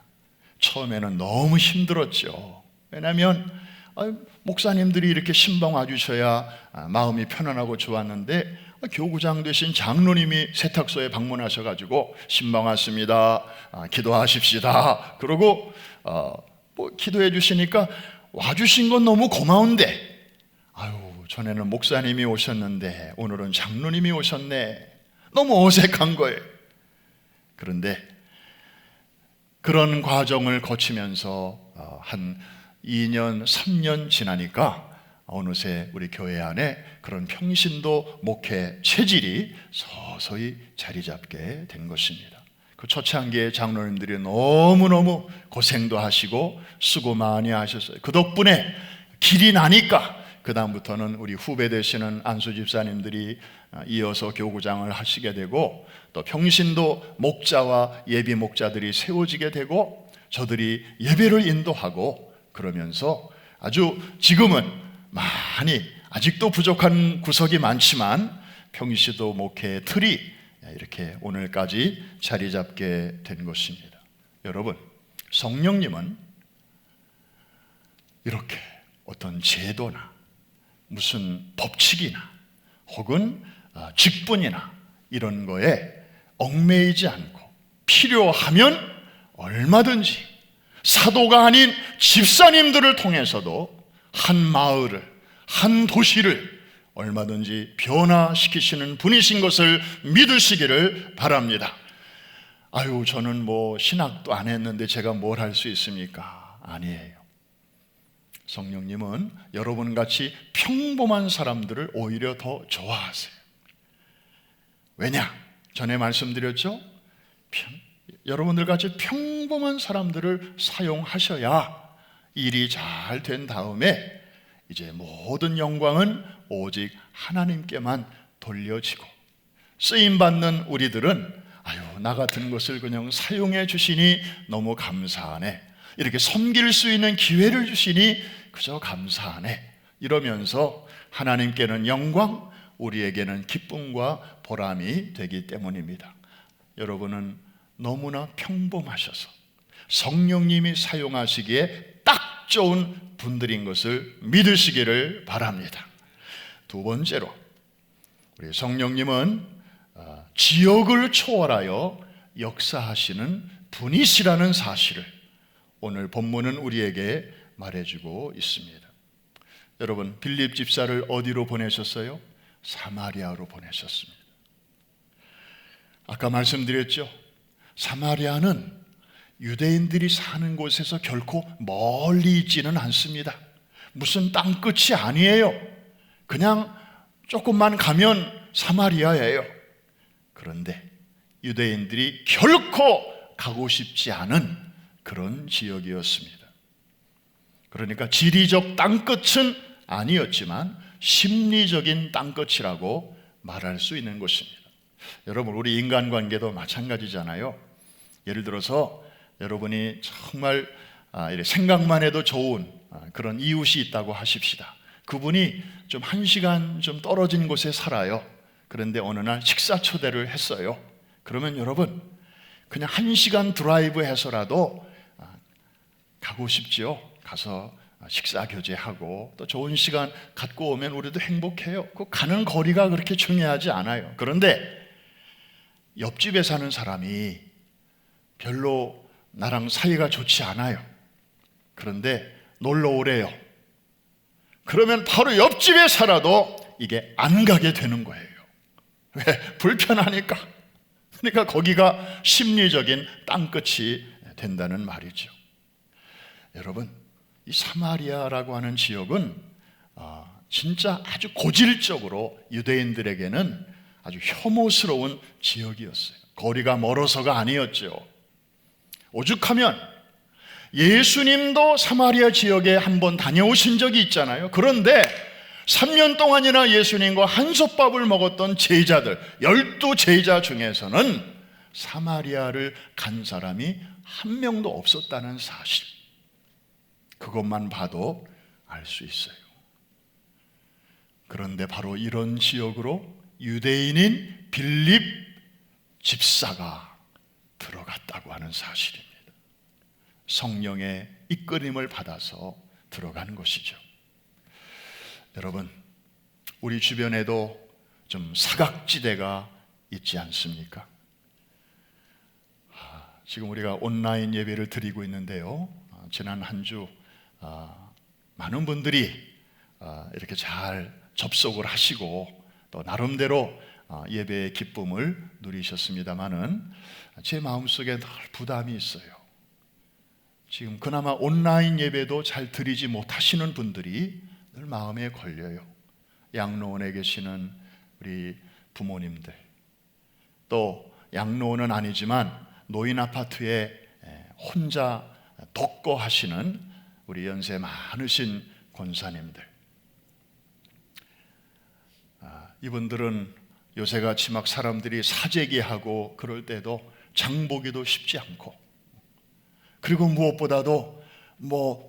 처음에는 너무 힘들었죠. 왜냐하면 목사님들이 이렇게 신방 와주셔야 마음이 편안하고 좋았는데, 교구장 되신 장로님이 세탁소에 방문하셔가지고 신방 왔습니다, 기도하십시다 그러고 뭐 기도해 주시니까 와주신 건 너무 고마운데, 전에는 목사님이 오셨는데 오늘은 장로님이 오셨네, 너무 어색한 거예요. 그런데 그런 과정을 거치면서 한 2년, 3년 지나니까 어느새 우리 교회 안에 그런 평신도 목회 체질이 서서히 자리 잡게 된 것입니다. 그 초창기에 장로님들이 너무너무 고생도 하시고 수고 많이 하셨어요. 그 덕분에 길이 나니까 그 다음부터는 우리 후배 되시는 안수 집사님들이 이어서 교구장을 하시게 되고, 또 평신도 목자와 예비 목자들이 세워지게 되고 저들이 예배를 인도하고, 그러면서 아주 지금은 많이 아직도 부족한 구석이 많지만 평신도 목회의 틀이 이렇게 오늘까지 자리 잡게 된 것입니다. 여러분, 성령님은 이렇게 어떤 제도나 무슨 법칙이나 혹은 직분이나 이런 거에 얽매이지 않고 필요하면 얼마든지 사도가 아닌 집사님들을 통해서도 한 마을을, 한 도시를 얼마든지 변화시키시는 분이신 것을 믿으시기를 바랍니다. 저는 뭐 신학도 안 했는데 제가 뭘 할 수 있습니까? 아니에요. 성령님은 여러분같이 평범한 사람들을 오히려 더 좋아하세요. 왜냐? 전에 말씀드렸죠? 여러분들 같이 평범한 사람들을 사용하셔야 일이 잘 된 다음에 이제 모든 영광은 오직 하나님께만 돌려지고, 쓰임받는 우리들은 아유, 나 같은 것을 그냥 사용해 주시니 너무 감사하네, 이렇게 섬길 수 있는 기회를 주시니 그저 감사하네, 이러면서 하나님께는 영광, 우리에게는 기쁨과 보람이 되기 때문입니다. 여러분은 너무나 평범하셔서 성령님이 사용하시기에 딱 좋은 분들인 것을 믿으시기를 바랍니다. 두 번째로, 우리 성령님은 지역을 초월하여 역사하시는 분이시라는 사실을 오늘 본문은 우리에게 말해주고 있습니다. 여러분, 빌립 집사를 어디로 보내셨어요? 사마리아로 보내셨습니다. 아까 말씀드렸죠? 사마리아는 유대인들이 사는 곳에서 결코 멀리 있지는 않습니다. 무슨 땅끝이 아니에요. 그냥 조금만 가면 사마리아예요. 그런데 유대인들이 결코 가고 싶지 않은 그런 지역이었습니다. 그러니까 지리적 땅끝은 아니었지만 심리적인 땅끝이라고 말할 수 있는 곳입니다. 여러분, 우리 인간관계도 마찬가지잖아요. 예를 들어서 여러분이 정말 생각만 해도 좋은 그런 이웃이 있다고 하십시다. 그분이 좀 1시간 좀 떨어진 곳에 살아요. 그런데 어느 날 식사 초대를 했어요. 그러면 여러분, 그냥 1시간 드라이브 해서라도 가고 싶지요. 가서 식사 교제하고 또 좋은 시간 갖고 오면 우리도 행복해요. 그 가는 거리가 그렇게 중요하지 않아요. 그런데 옆집에 사는 사람이 별로 나랑 사이가 좋지 않아요. 그런데 놀러 오래요. 그러면 바로 옆집에 살아도 이게 안 가게 되는 거예요. 왜? 불편하니까. 그러니까 거기가 심리적인 땅끝이 된다는 말이죠. 여러분, 이 사마리아라고 하는 지역은 진짜 아주 고질적으로 유대인들에게는 아주 혐오스러운 지역이었어요. 거리가 멀어서가 아니었죠. 오죽하면 예수님도 사마리아 지역에 한번 다녀오신 적이 있잖아요. 그런데 3년 동안이나 예수님과 한솥밥을 먹었던 제자들, 12제자 중에서는 사마리아를 간 사람이 한 명도 없었다는 사실, 그것만 봐도 알 수 있어요. 그런데 바로 이런 지역으로 유대인인 빌립 집사가 들어갔다고 하는 사실입니다. 성령의 이끌림을 받아서 들어간 것이죠. 여러분, 우리 주변에도 좀 사각지대가 있지 않습니까? 지금 우리가 온라인 예배를 드리고 있는데요, 지난 한 주 많은 분들이 이렇게 잘 접속을 하시고 또 나름대로 예배의 기쁨을 누리셨습니다마는 제 마음속에 늘 부담이 있어요. 지금 그나마 온라인 예배도 잘 드리지 못하시는 분들이 늘 마음에 걸려요. 양로원에 계시는 우리 부모님들, 또 양로원은 아니지만 노인 아파트에 혼자 독거 하시는 우리 연세 많으신 권사님들, 이분들은 요새같이 막 사람들이 사재기하고 그럴 때도 장보기도 쉽지 않고, 그리고 무엇보다도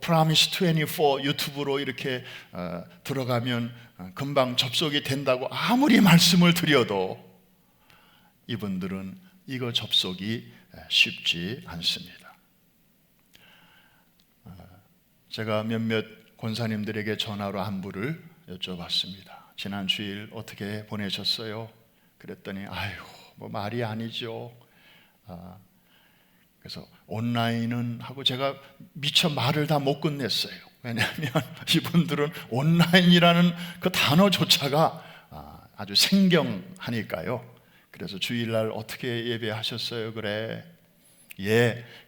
프라미스 24 유튜브로 이렇게 들어가면 금방 접속이 된다고 아무리 말씀을 드려도 이분들은 이거 접속이 쉽지 않습니다. 제가 몇몇 권사님들에게 전화로 안부를 여쭤봤습니다. 지난 주일 어떻게 보내셨어요? 그랬더니 말이 아니죠. 그래서 온라인은 하고 제가 미처 말을 다 못 끝냈어요. 왜냐하면 이분들은 온라인이라는 그 단어조차가 아주 생경하니까요. 그래서 주일날 어떻게 예배하셨어요? 그래.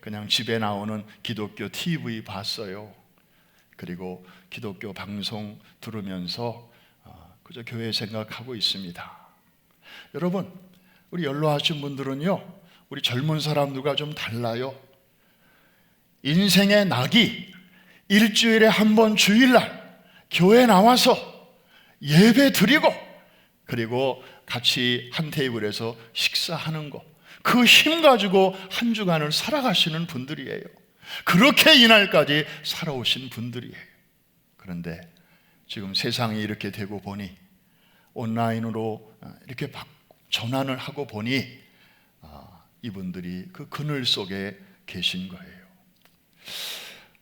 그냥 집에 나오는 기독교 TV 봤어요. 그리고 기독교 방송 들으면서 그저 교회 생각하고 있습니다. 여러분, 우리 연로하신 분들은요, 우리 젊은 사람들과 좀 달라요. 인생의 낙이 일주일에 한 번 주일날 교회 나와서 예배 드리고, 그리고 같이 한 테이블에서 식사하는 거, 그 힘 가지고 한 주간을 살아가시는 분들이에요. 그렇게 이날까지 살아오신 분들이에요. 그런데 지금 세상이 이렇게 되고 보니, 온라인으로 이렇게 전환을 하고 보니 이분들이 그 그늘 속에 계신 거예요.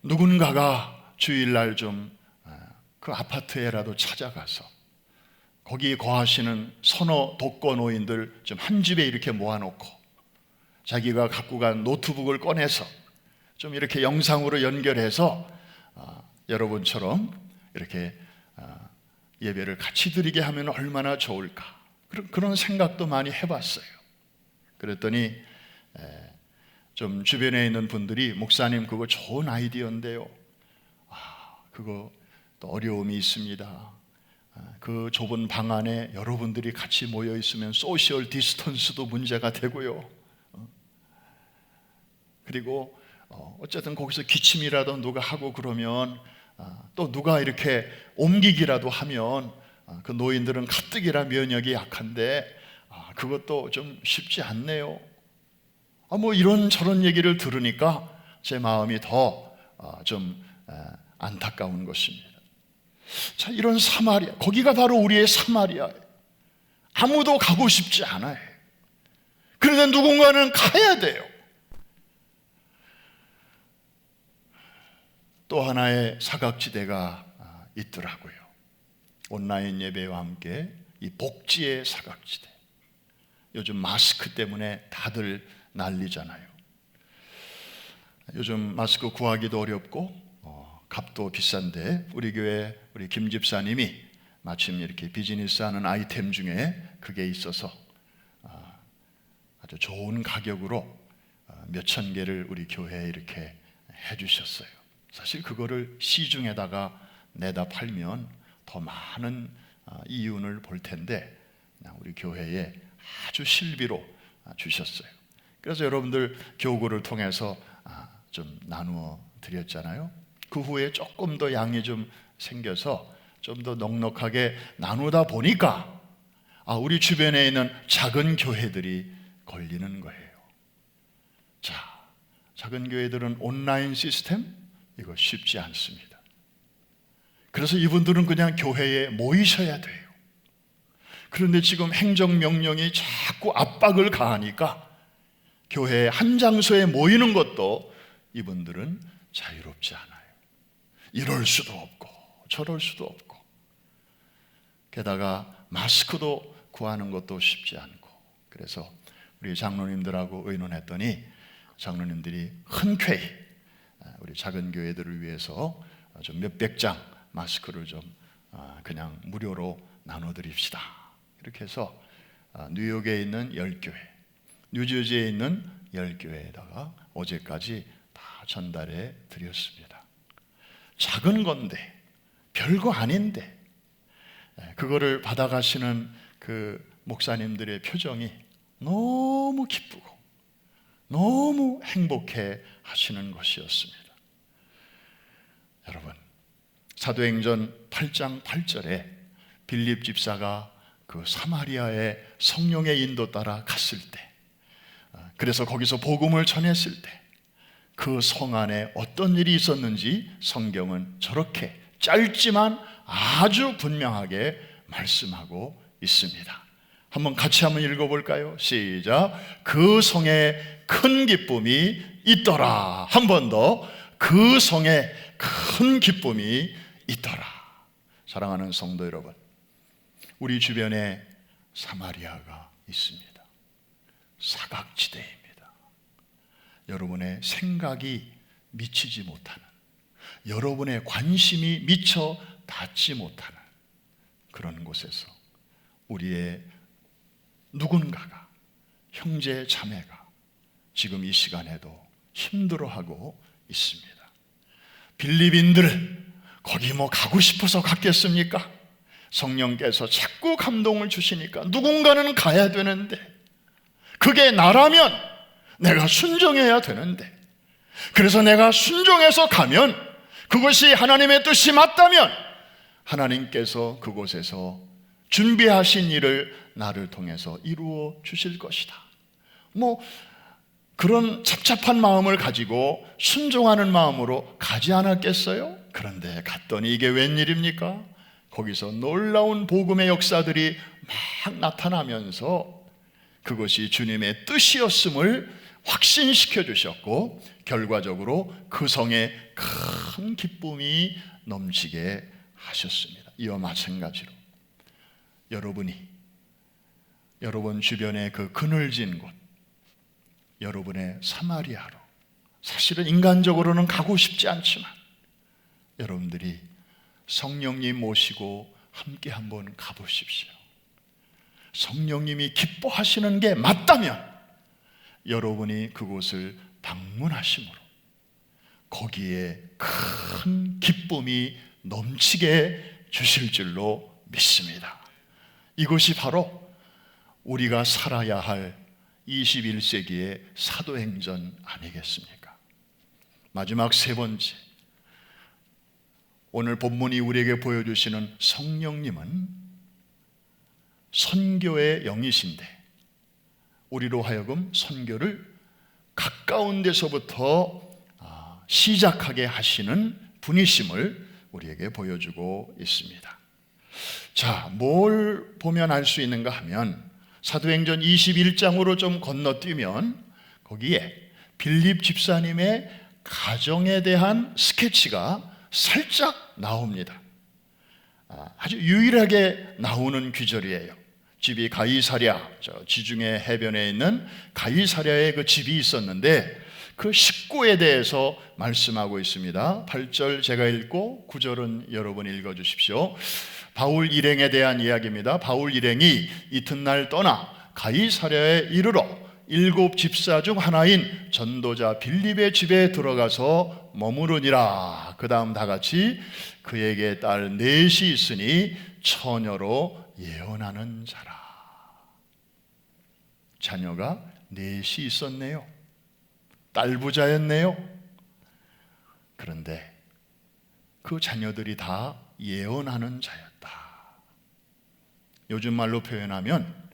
누군가가 주일날 좀 그 아파트에라도 찾아가서 거기 거하시는 서너 독거노인들 좀 한 집에 이렇게 모아놓고 자기가 갖고 간 노트북을 꺼내서 좀 이렇게 영상으로 연결해서 여러분처럼 이렇게 예배를 같이 드리게 하면 얼마나 좋을까, 그런 생각도 많이 해봤어요. 그랬더니 좀 주변에 있는 분들이 목사님 그거 좋은 아이디어인데요, 그거 또 어려움이 있습니다. 그 좁은 방 안에 여러분들이 같이 모여 있으면 소셜 디스턴스도 문제가 되고요. 그리고 어쨌든 거기서 기침이라도 누가 하고 그러면 또 누가 이렇게 옮기기라도 하면 그 노인들은 가뜩이나 면역이 약한데 그것도 좀 쉽지 않네요. 뭐 이런 저런 얘기를 들으니까 제 마음이 더 좀 안타까운 것입니다. 자, 이런 사마리아, 거기가 바로 우리의 사마리아예요. 아무도 가고 싶지 않아요. 그런데 누군가는 가야 돼요. 또 하나의 사각지대가 있더라고요. 온라인 예배와 함께 이 복지의 사각지대. 요즘 마스크 때문에 다들 난리잖아요. 요즘 마스크 구하기도 어렵고 값도 비싼데, 우리 교회 우리 김 집사님이 마침 이렇게 비즈니스하는 아이템 중에 그게 있어서 아주 좋은 가격으로 몇천 개를 우리 교회에 이렇게 해주셨어요. 사실 그거를 시중에다가 내다 팔면 더 많은 이윤을 볼 텐데 그냥 우리 교회에 아주 실비로 주셨어요. 그래서 여러분들 교구를 통해서 좀 나누어 드렸잖아요. 그 후에 조금 더 양이 좀 생겨서 좀 더 넉넉하게 나누다 보니까 우리 주변에 있는 작은 교회들이 걸리는 거예요. 자, 작은 교회들은 온라인 시스템 이거 쉽지 않습니다. 그래서 이분들은 그냥 교회에 모이셔야 돼요. 그런데 지금 행정명령이 자꾸 압박을 가하니까 교회 한 장소에 모이는 것도 이분들은 자유롭지 않아요. 이럴 수도 없고 저럴 수도 없고, 게다가 마스크도 구하는 것도 쉽지 않고, 그래서 우리 장로님들하고 의논했더니 장로님들이 흔쾌히 우리 작은 교회들을 위해서 좀 몇백 장 마스크를 좀 그냥 무료로 나눠드립시다. 이렇게 해서 뉴욕에 있는 10교회, 뉴저지에 있는 10교회에다가 어제까지 다 전달해 드렸습니다. 작은 건데, 별거 아닌데, 그거를 받아가시는 그 목사님들의 표정이 너무 기쁘고 너무 행복해 하시는 것이었습니다. 여러분, 사도행전 8장 8절에 빌립 집사가 그 사마리아의 성령의 인도 따라 갔을 때, 그래서 거기서 복음을 전했을 때 그 성 안에 어떤 일이 있었는지 성경은 저렇게 짧지만 아주 분명하게 말씀하고 있습니다. 한번 같이 한번 읽어볼까요? 시작. 그 성에 큰 기쁨이 있더라. 한 번 더. 그 성에 큰 기쁨이 있더라. 사랑하는 성도 여러분, 우리 주변에 사마리아가 있습니다. 사각지대입니다. 여러분의 생각이 미치지 못하는, 여러분의 관심이 미쳐 닿지 못하는 그런 곳에서 우리의 누군가가, 형제 자매가 지금 이 시간에도 힘들어하고 있습니다. 빌립인들 거기 뭐 가고 싶어서 갔겠습니까? 성령께서 자꾸 감동을 주시니까 누군가는 가야 되는데 그게 나라면 내가 순종해야 되는데, 그래서 내가 순종해서 가면 그것이 하나님의 뜻이 맞다면 하나님께서 그곳에서 준비하신 일을 나를 통해서 이루어 주실 것이다. 그런 착잡한 마음을 가지고 순종하는 마음으로 가지 않았겠어요? 그런데 갔더니 이게 웬일입니까? 거기서 놀라운 복음의 역사들이 막 나타나면서 그것이 주님의 뜻이었음을 확신시켜 주셨고, 결과적으로 그 성에 큰 기쁨이 넘치게 하셨습니다. 이와 마찬가지로 여러분 주변의 그 그늘진 곳, 여러분의 사마리아로, 사실은 인간적으로는 가고 싶지 않지만 여러분들이 성령님 모시고 함께 한번 가보십시오. 성령님이 기뻐하시는 게 맞다면 여러분이 그곳을 방문하심으로 거기에 큰 기쁨이 넘치게 주실 줄로 믿습니다. 이것이 바로 우리가 살아야 할 21세기의 사도행전 아니겠습니까? 마지막 세 번째, 오늘 본문이 우리에게 보여주시는 성령님은 선교의 영이신데 우리로 하여금 선교를 가까운 데서부터 시작하게 하시는 분이심을 우리에게 보여주고 있습니다. 자, 뭘 보면 알 수 있는가 하면 사도행전 21장으로 좀 건너뛰면 거기에 빌립 집사님의 가정에 대한 스케치가 살짝 나옵니다. 아주 유일하게 나오는 구절이에요. 집이 가이사랴, 저 지중해 해변에 있는 가이사랴에 그 집이 있었는데 그 식구에 대해서 말씀하고 있습니다. 8절 제가 읽고 9절은 여러분 읽어주십시오. 바울 일행에 대한 이야기입니다. 바울 일행이 이튿날 떠나 가이사랴에 이르러 7 집사 중 하나인 전도자 빌립의 집에 들어가서 머무르니라. 그 다음 다 같이 그에게 딸 넷이 있으니 처녀로 예언하는 자라. 자녀가 넷이 있었네요. 딸부자였네요. 그런데 그 자녀들이 다 예언하는 자였다. 요즘 말로 표현하면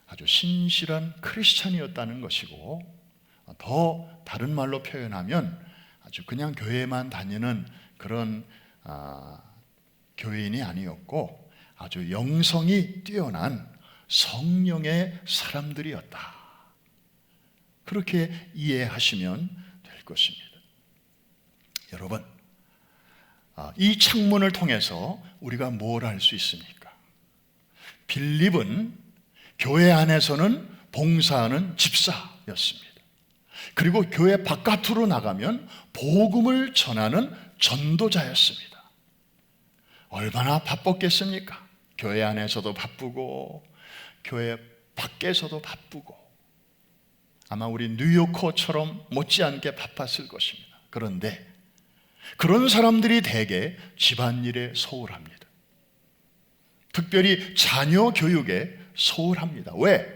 아주 신실한 크리스찬이었다는 것이고, 더 다른 말로 표현하면 아주 그냥 교회만 다니는 그런 교회인이 아니었고 아주 영성이 뛰어난 성령의 사람들이었다. 그렇게 이해하시면 될 것입니다. 여러분, 이 창문을 통해서 우리가 뭘 알 수 있습니까? 빌립은 교회 안에서는 봉사하는 집사였습니다. 그리고 교회 바깥으로 나가면 복음을 전하는 전도자였습니다. 얼마나 바빴겠습니까? 교회 안에서도 바쁘고 교회 밖에서도 바쁘고 아마 우리 뉴요커처럼 못지않게 바빴을 것입니다. 그런데 그런 사람들이 대개 집안일에 소홀합니다. 특별히 자녀 교육에 소홀합니다. 왜?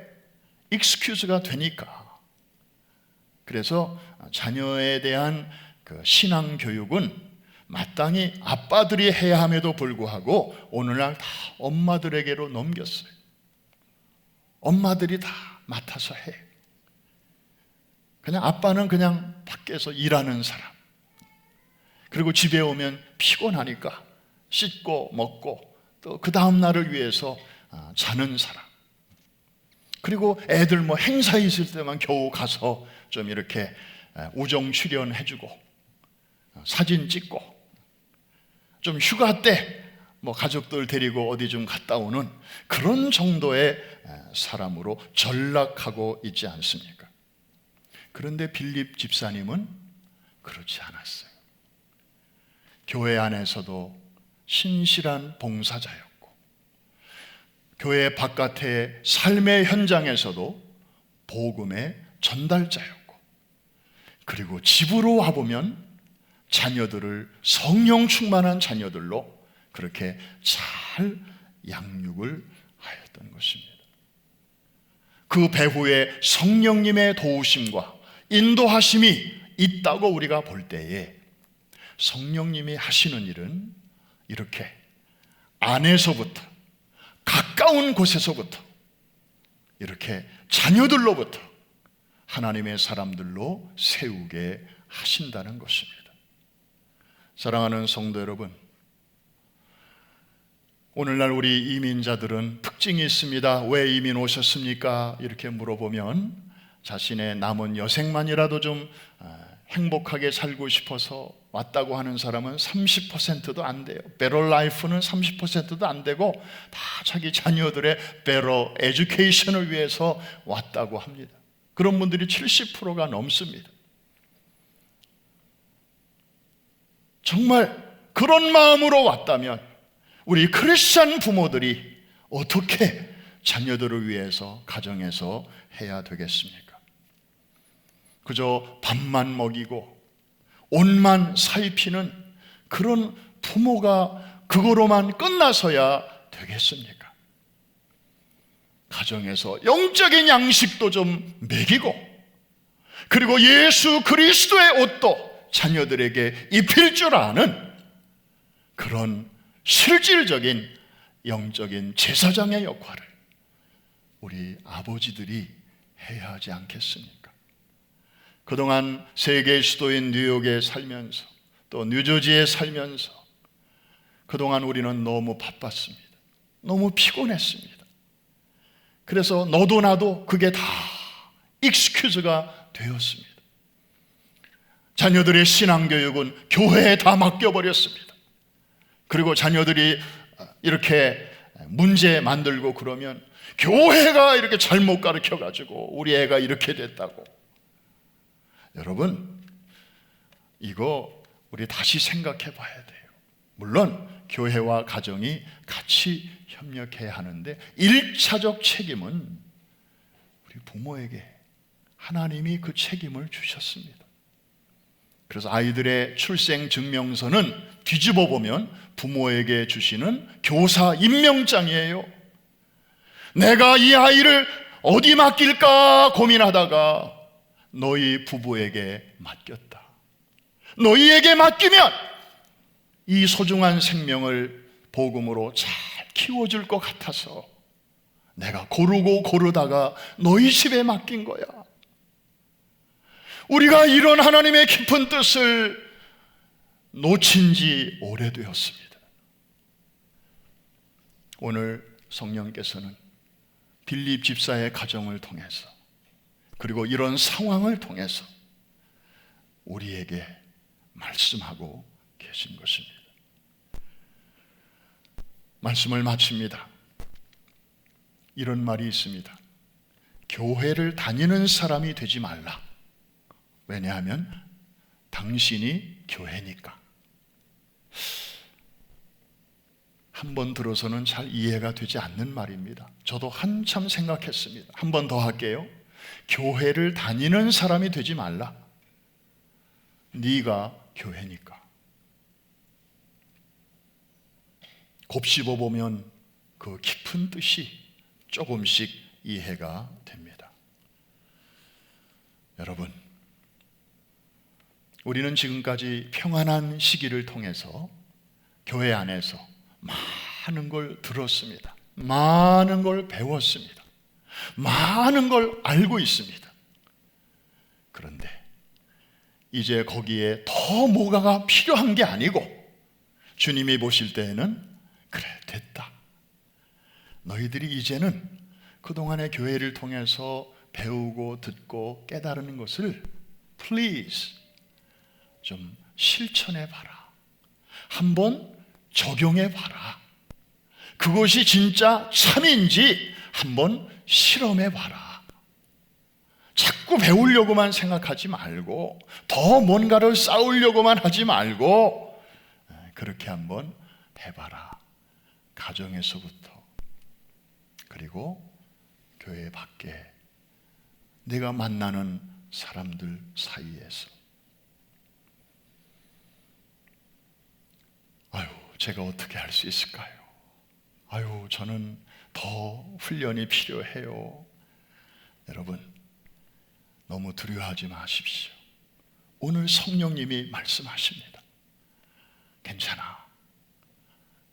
익스큐즈가 되니까. 그래서 자녀에 대한 그 신앙 교육은 마땅히 아빠들이 해야 함에도 불구하고 오늘날 다 엄마들에게로 넘겼어요. 엄마들이 다 맡아서 해. 그냥 아빠는 그냥 밖에서 일하는 사람. 그리고 집에 오면 피곤하니까 씻고 먹고 또 그 다음 날을 위해서 자는 사람. 그리고 애들 뭐 행사 있을 때만 겨우 가서 좀 이렇게 우정 출연해주고 사진 찍고 좀 휴가 때 뭐 가족들 데리고 어디 좀 갔다 오는 그런 정도의 사람으로 전락하고 있지 않습니까? 그런데 빌립 집사님은 그렇지 않았어요. 교회 안에서도 신실한 봉사자였고 교회 바깥의 삶의 현장에서도 복음의 전달자였고 그리고 집으로 와보면 자녀들을 성령 충만한 자녀들로 그렇게 잘 양육을 하였던 것입니다. 그 배후에 성령님의 도우심과 인도하심이 있다고 우리가 볼 때에 성령님이 하시는 일은 이렇게 안에서부터, 가까운 곳에서부터, 이렇게 자녀들로부터 하나님의 사람들로 세우게 하신다는 것입니다. 사랑하는 성도 여러분, 오늘날 우리 이민자들은 특징이 있습니다. 왜 이민 오셨습니까? 이렇게 물어보면 자신의 남은 여생만이라도 좀 행복하게 살고 싶어서 왔다고 하는 사람은 30%도 안 돼요. better life는 30%도 안 되고 다 자기 자녀들의 better education을 위해서 왔다고 합니다. 그런 분들이 70%가 넘습니다. 정말 그런 마음으로 왔다면 우리 크리스찬 부모들이 어떻게 자녀들을 위해서 가정에서 해야 되겠습니까? 그저 밥만 먹이고 옷만 살피는 그런 부모가 그거로만 끝나서야 되겠습니까? 가정에서 영적인 양식도 좀 먹이고, 그리고 예수 그리스도의 옷도 자녀들에게 입힐 줄 아는 그런 실질적인 영적인 제사장의 역할을 우리 아버지들이 해야 하지 않겠습니까? 그동안 세계 수도인 뉴욕에 살면서 또 뉴저지에 살면서 그동안 우리는 너무 바빴습니다. 너무 피곤했습니다. 그래서 너도 나도 그게 다 익스큐즈가 되었습니다. 자녀들의 신앙교육은 교회에 다 맡겨버렸습니다. 그리고 자녀들이 이렇게 문제 만들고 그러면 교회가 이렇게 잘못 가르쳐가지고 우리 애가 이렇게 됐다고. 여러분, 이거 우리 다시 생각해 봐야 돼요. 물론 교회와 가정이 같이 협력해야 하는데 1차적 책임은 우리 부모에게 하나님이 그 책임을 주셨습니다. 그래서 아이들의 출생 증명서는 뒤집어 보면 부모에게 주시는 교사 임명장이에요. 내가 이 아이를 어디 맡길까 고민하다가 너희 부부에게 맡겼다. 너희에게 맡기면 이 소중한 생명을 복음으로 잘 키워줄 것 같아서 내가 고르다가 너희 집에 맡긴 거야. 우리가 이런 하나님의 깊은 뜻을 놓친 지 오래되었습니다. 오늘 성령께서는 빌립 집사의 가정을 통해서, 그리고 이런 상황을 통해서 우리에게 말씀하고 계신 것입니다. 말씀을 마칩니다. 이런 말이 있습니다. 교회를 다니는 사람이 되지 말라. 왜냐하면 당신이 교회니까. 한 번 들어서는 잘 이해가 되지 않는 말입니다. 저도 한참 생각했습니다. 한 번 더 할게요. 교회를 다니는 사람이 되지 말라. 네가 교회니까. 곱씹어 보면 그 깊은 뜻이 조금씩 이해가 됩니다. 여러분, 우리는 지금까지 평안한 시기를 통해서 교회 안에서 많은 걸 들었습니다. 많은 걸 배웠습니다. 많은 걸 알고 있습니다. 그런데 이제 거기에 더 뭐가가 필요한 게 아니고 주님이 보실 때에는 그래, 됐다. 너희들이 이제는 그동안의 교회를 통해서 배우고 듣고 깨달은 것을 please 좀 실천해 봐라. 한번 적용해 봐라. 그것이 진짜 참인지 한번 실험해 봐라. 자꾸 배우려고만 생각하지 말고, 더 뭔가를 쌓으려고만 하지 말고 그렇게 한번 해봐라. 가정에서부터, 그리고 교회 밖에 내가 만나는 사람들 사이에서. 아유, 제가 어떻게 할 수 있을까요? 아유, 저는 더 훈련이 필요해요. 여러분, 너무 두려워하지 마십시오. 오늘 성령님이 말씀하십니다. 괜찮아.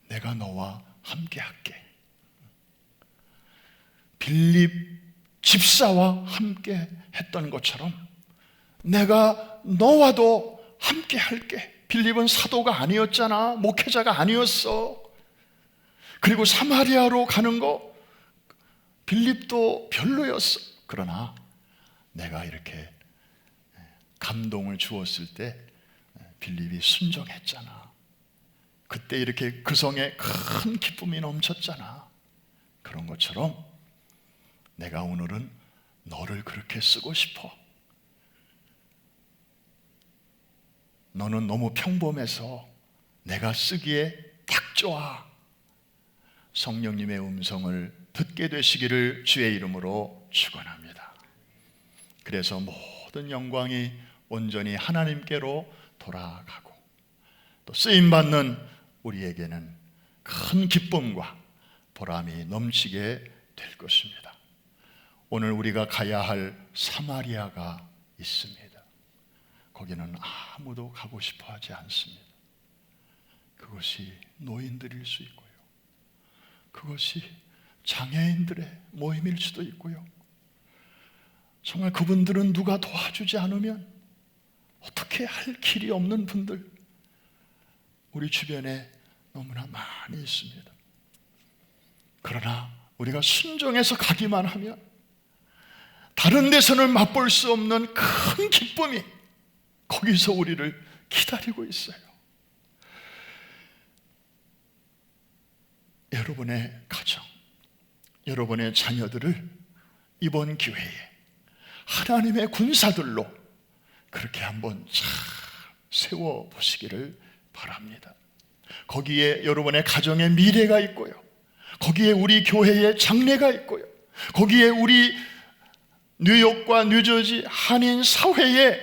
내가 너와 함께 할게. 빌립 집사와 함께 했던 것처럼 내가 너와도 함께 할게. 빌립은 사도가 아니었잖아. 목회자가 아니었어. 그리고 사마리아로 가는 거 빌립도 별로였어. 그러나 내가 이렇게 감동을 주었을 때 빌립이 순종했잖아. 그때 이렇게 그 성에 큰 기쁨이 넘쳤잖아. 그런 것처럼 내가 오늘은 너를 그렇게 쓰고 싶어. 너는 너무 평범해서 내가 쓰기에 딱 좋아. 성령님의 음성을 듣게 되시기를 주의 이름으로 축원합니다. 그래서 모든 영광이 온전히 하나님께로 돌아가고 또 쓰임받는 우리에게는 큰 기쁨과 보람이 넘치게 될 것입니다. 오늘 우리가 가야 할 사마리아가 있습니다. 거기는 아무도 가고 싶어 하지 않습니다. 그것이 노인들일 수 있고요. 그것이 장애인들의 모임일 수도 있고요. 정말 그분들은 누가 도와주지 않으면 어떻게 할 길이 없는 분들, 우리 주변에 너무나 많이 있습니다. 그러나 우리가 순종해서 가기만 하면 다른 데서는 맛볼 수 없는 큰 기쁨이 거기서 우리를 기다리고 있어요. 여러분의 가정, 여러분의 자녀들을 이번 기회에 하나님의 군사들로 그렇게 한번 잘 세워보시기를 바랍니다. 거기에 여러분의 가정의 미래가 있고요, 거기에 우리 교회의 장래가 있고요, 거기에 우리 뉴욕과 뉴저지 한인 사회의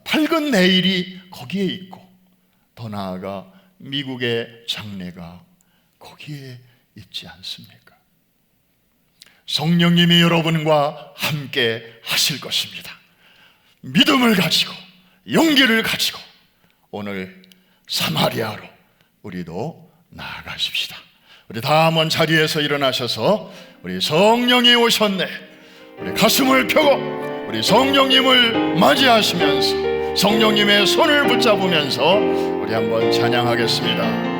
밝은 내일이 거기에 있고, 더 나아가 미국의 장래가 거기에 있지 않습니까? 성령님이 여러분과 함께 하실 것입니다. 믿음을 가지고 용기를 가지고 오늘 사마리아로 우리도 나아가십시다. 우리 다 한번 자리에서 일어나셔서 우리 성령이 오셨네, 우리 가슴을 펴고 우리 성령님을 맞이하시면서 성령님의 손을 붙잡으면서 우리 한번 찬양하겠습니다.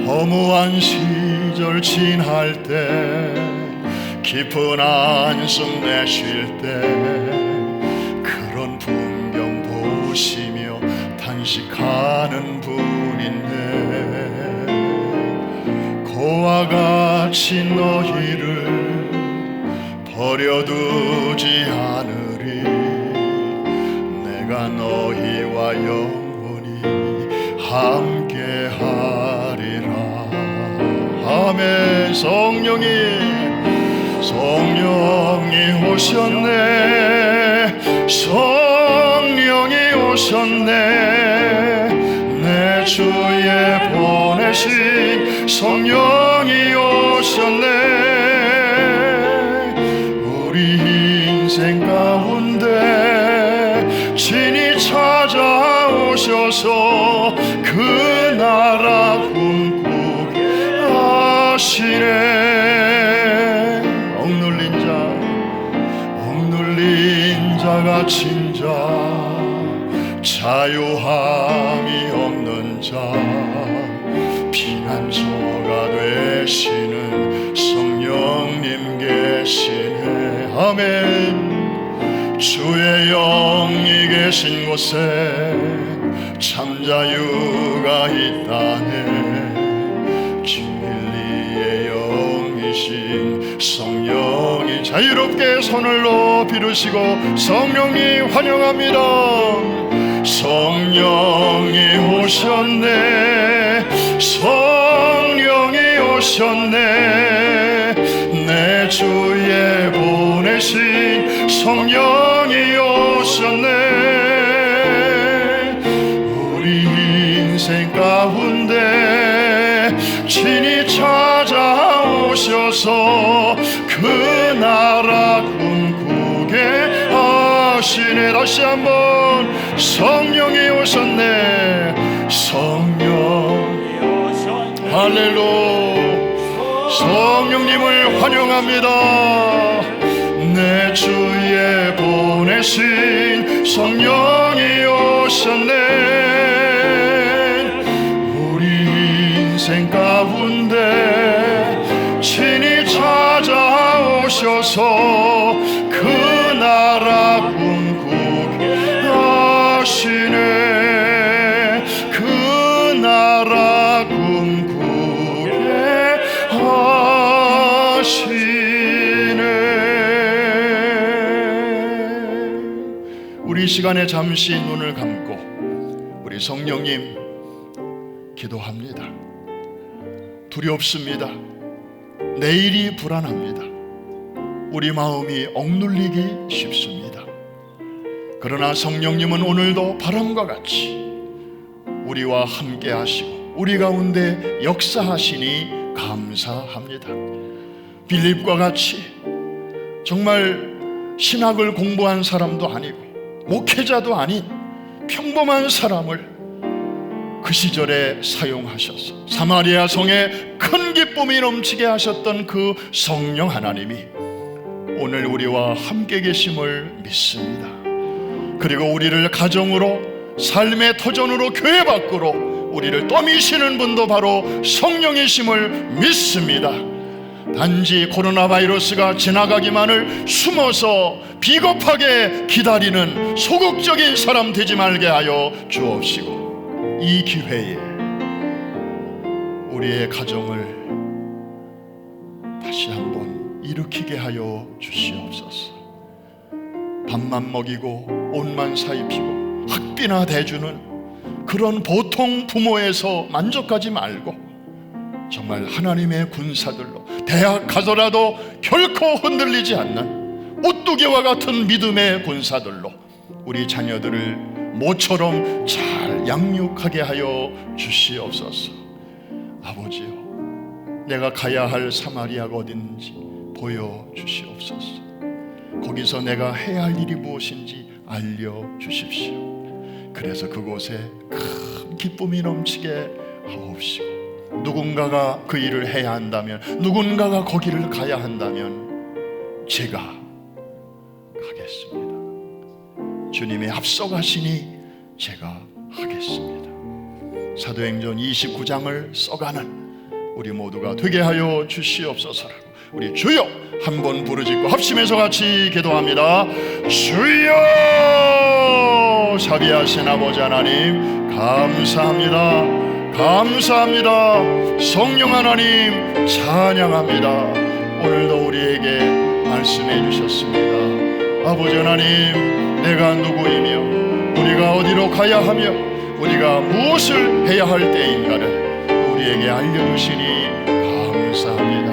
허무한 시절 지날 때, 깊은 한숨 내쉴 때, 그런 풍경 보시며 단식하는 분인데, 그와 같이 너희를 버려두지 않으리. 내가 너희와 영원히 함께하리라. 아멘. 성령이 오셨네. 성령이 오셨네. 내 주에 보내신 성령이 오셨네. 우리 인생 가운데 친히 찾아오셔서 그 나라 꿈꾸게 하시네. 억눌린 자 갇힌 자, 자유함이 없는 자, 피난처가 되시는 성령님 계시네. 아멘. 주의 영이 계신 곳에 참 자유가 있다네. 진리의 영이신 성령이 자유롭게 손을 높이 드시고 성령님 환영합니다. 성령이 오셨네. 성령이 오셨네. 내 주에 보내신 성령이 오셨네. 우리 인생 가운데 친히 찾아오셔서 그 나 하시네. 다시 한번 성령이 오셨네. 성령이 오셨네. 할렐루야. 성령님을 환영합니다. 내 주에 보내신 성령이 오셨네. 우리 인생 가운데 친히 찾아오셔서 그 나라 꿈꾸게 하시네. 그 나라 꿈꾸게 하시네. 우리 시간에 잠시 눈을 감고 우리 성령님 기도합니다. 두렵습니다. 내일이 불안합니다. 우리 마음이 억눌리기 쉽습니다. 그러나 성령님은 오늘도 바람과 같이 우리와 함께 하시고 우리 가운데 역사하시니 감사합니다. 빌립과 같이 정말 신학을 공부한 사람도 아니고 목회자도 아닌 평범한 사람을 그 시절에 사용하셔서 사마리아 성에 큰 기쁨이 넘치게 하셨던 그 성령 하나님이 오늘 우리와 함께 계심을 믿습니다. 그리고 우리를 가정으로, 삶의 터전으로, 교회 밖으로 우리를 떠미시는 분도 바로 성령이심을 믿습니다. 단지 코로나 바이러스가 지나가기만을 숨어서 비겁하게 기다리는 소극적인 사람 되지 말게 하여 주옵시고, 이 기회에 우리의 가정을 다시 한번 일으키게 하여 주시옵소서. 밥만 먹이고 옷만 사입히고 학비나 대주는 그런 보통 부모에서 만족하지 말고 정말 하나님의 군사들로, 대학 가서라도 결코 흔들리지 않는 오뚜기와 같은 믿음의 군사들로 우리 자녀들을 모처럼 잘 양육하게 하여 주시옵소서. 아버지요, 내가 가야 할 사마리아가 어딘지 보여주시옵소서. 거기서 내가 해야 할 일이 무엇인지 알려주십시오. 그래서 그곳에 큰 기쁨이 넘치게 하옵시고, 누군가가 그 일을 해야 한다면, 누군가가 거기를 가야 한다면 제가 가겠습니다. 주님의 앞서가시니 제가 하겠습니다. 사도행전 29장을 써가는 우리 모두가 되게 하여 주시옵소서라고 우리 주여 한번 부르짖고 합심해서 같이 기도합니다. 주여! 자비하신 아버지 하나님 감사합니다. 감사합니다. 성령 하나님 찬양합니다. 오늘도 우리에게 말씀해 주셨습니다. 아버지 하나님, 내가 누구이며 우리가 어디로 가야 하며 우리가 무엇을 해야 할 때인가를 우리에게 알려주시니 감사합니다.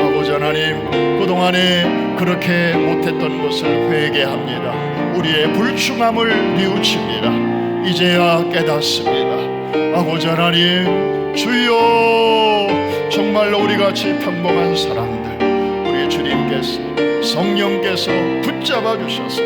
아버지 하나님, 그동안에 그렇게 못했던 것을 회개합니다. 우리의 불충함을 뉘우칩니다. 이제야 깨닫습니다. 아버지 하나님, 주여, 정말로 우리같이 평범한 사람들 우리 주님께서, 성령께서 붙잡아 주셔서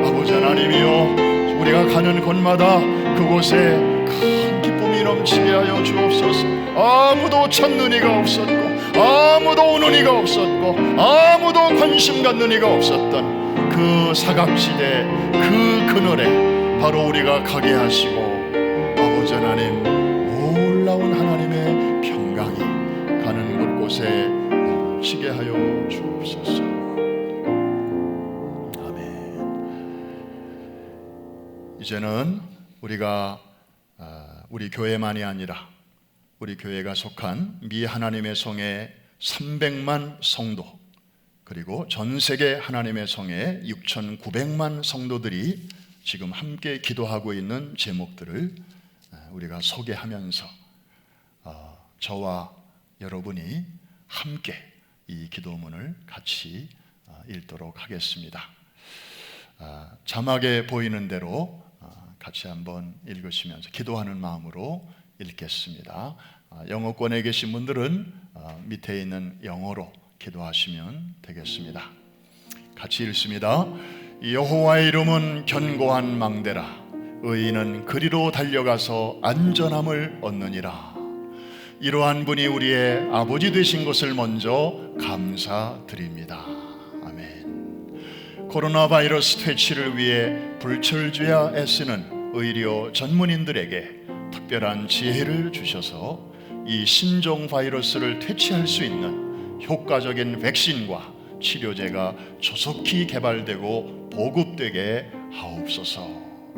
아버지 하나님이여, 우리가 가는 곳마다 그곳에 큰 기쁨이 넘치게 하여 주옵소서. 아무도 찾는 이가 없었고, 아무도 오는 이가 없었고, 아무도 관심 갖는 이가 없었던 그 사각지대, 그 그늘에 바로 우리가 가게 하시고, 아버지 하나님, 놀라운 하나님의 평강이 가는 곳곳에 넘치게 하여 주옵소서. 이제는 우리가 우리 교회만이 아니라 우리 교회가 속한 미 하나님의 성의 300만 성도, 그리고 전 세계 하나님의 성의 6,900만 성도들이 지금 함께 기도하고 있는 제목들을 우리가 소개하면서 저와 여러분이 함께 이 기도문을 같이 읽도록 하겠습니다. 자막에 보이는 대로 같이 한번 읽으시면서 기도하는 마음으로 읽겠습니다. 영어권에 계신 분들은 밑에 있는 영어로 기도하시면 되겠습니다. 같이 읽습니다. 여호와의 이름은 견고한 망대라. 의인은 그리로 달려가서 안전함을 얻느니라. 이러한 분이 우리의 아버지 되신 것을 먼저 감사드립니다. 아멘. 코로나 바이러스 퇴치를 위해 불철주야 애쓰는 의료 전문인들에게 특별한 지혜를 주셔서 이 신종 바이러스를 퇴치할 수 있는 효과적인 백신과 치료제가 조속히 개발되고 보급되게 하옵소서.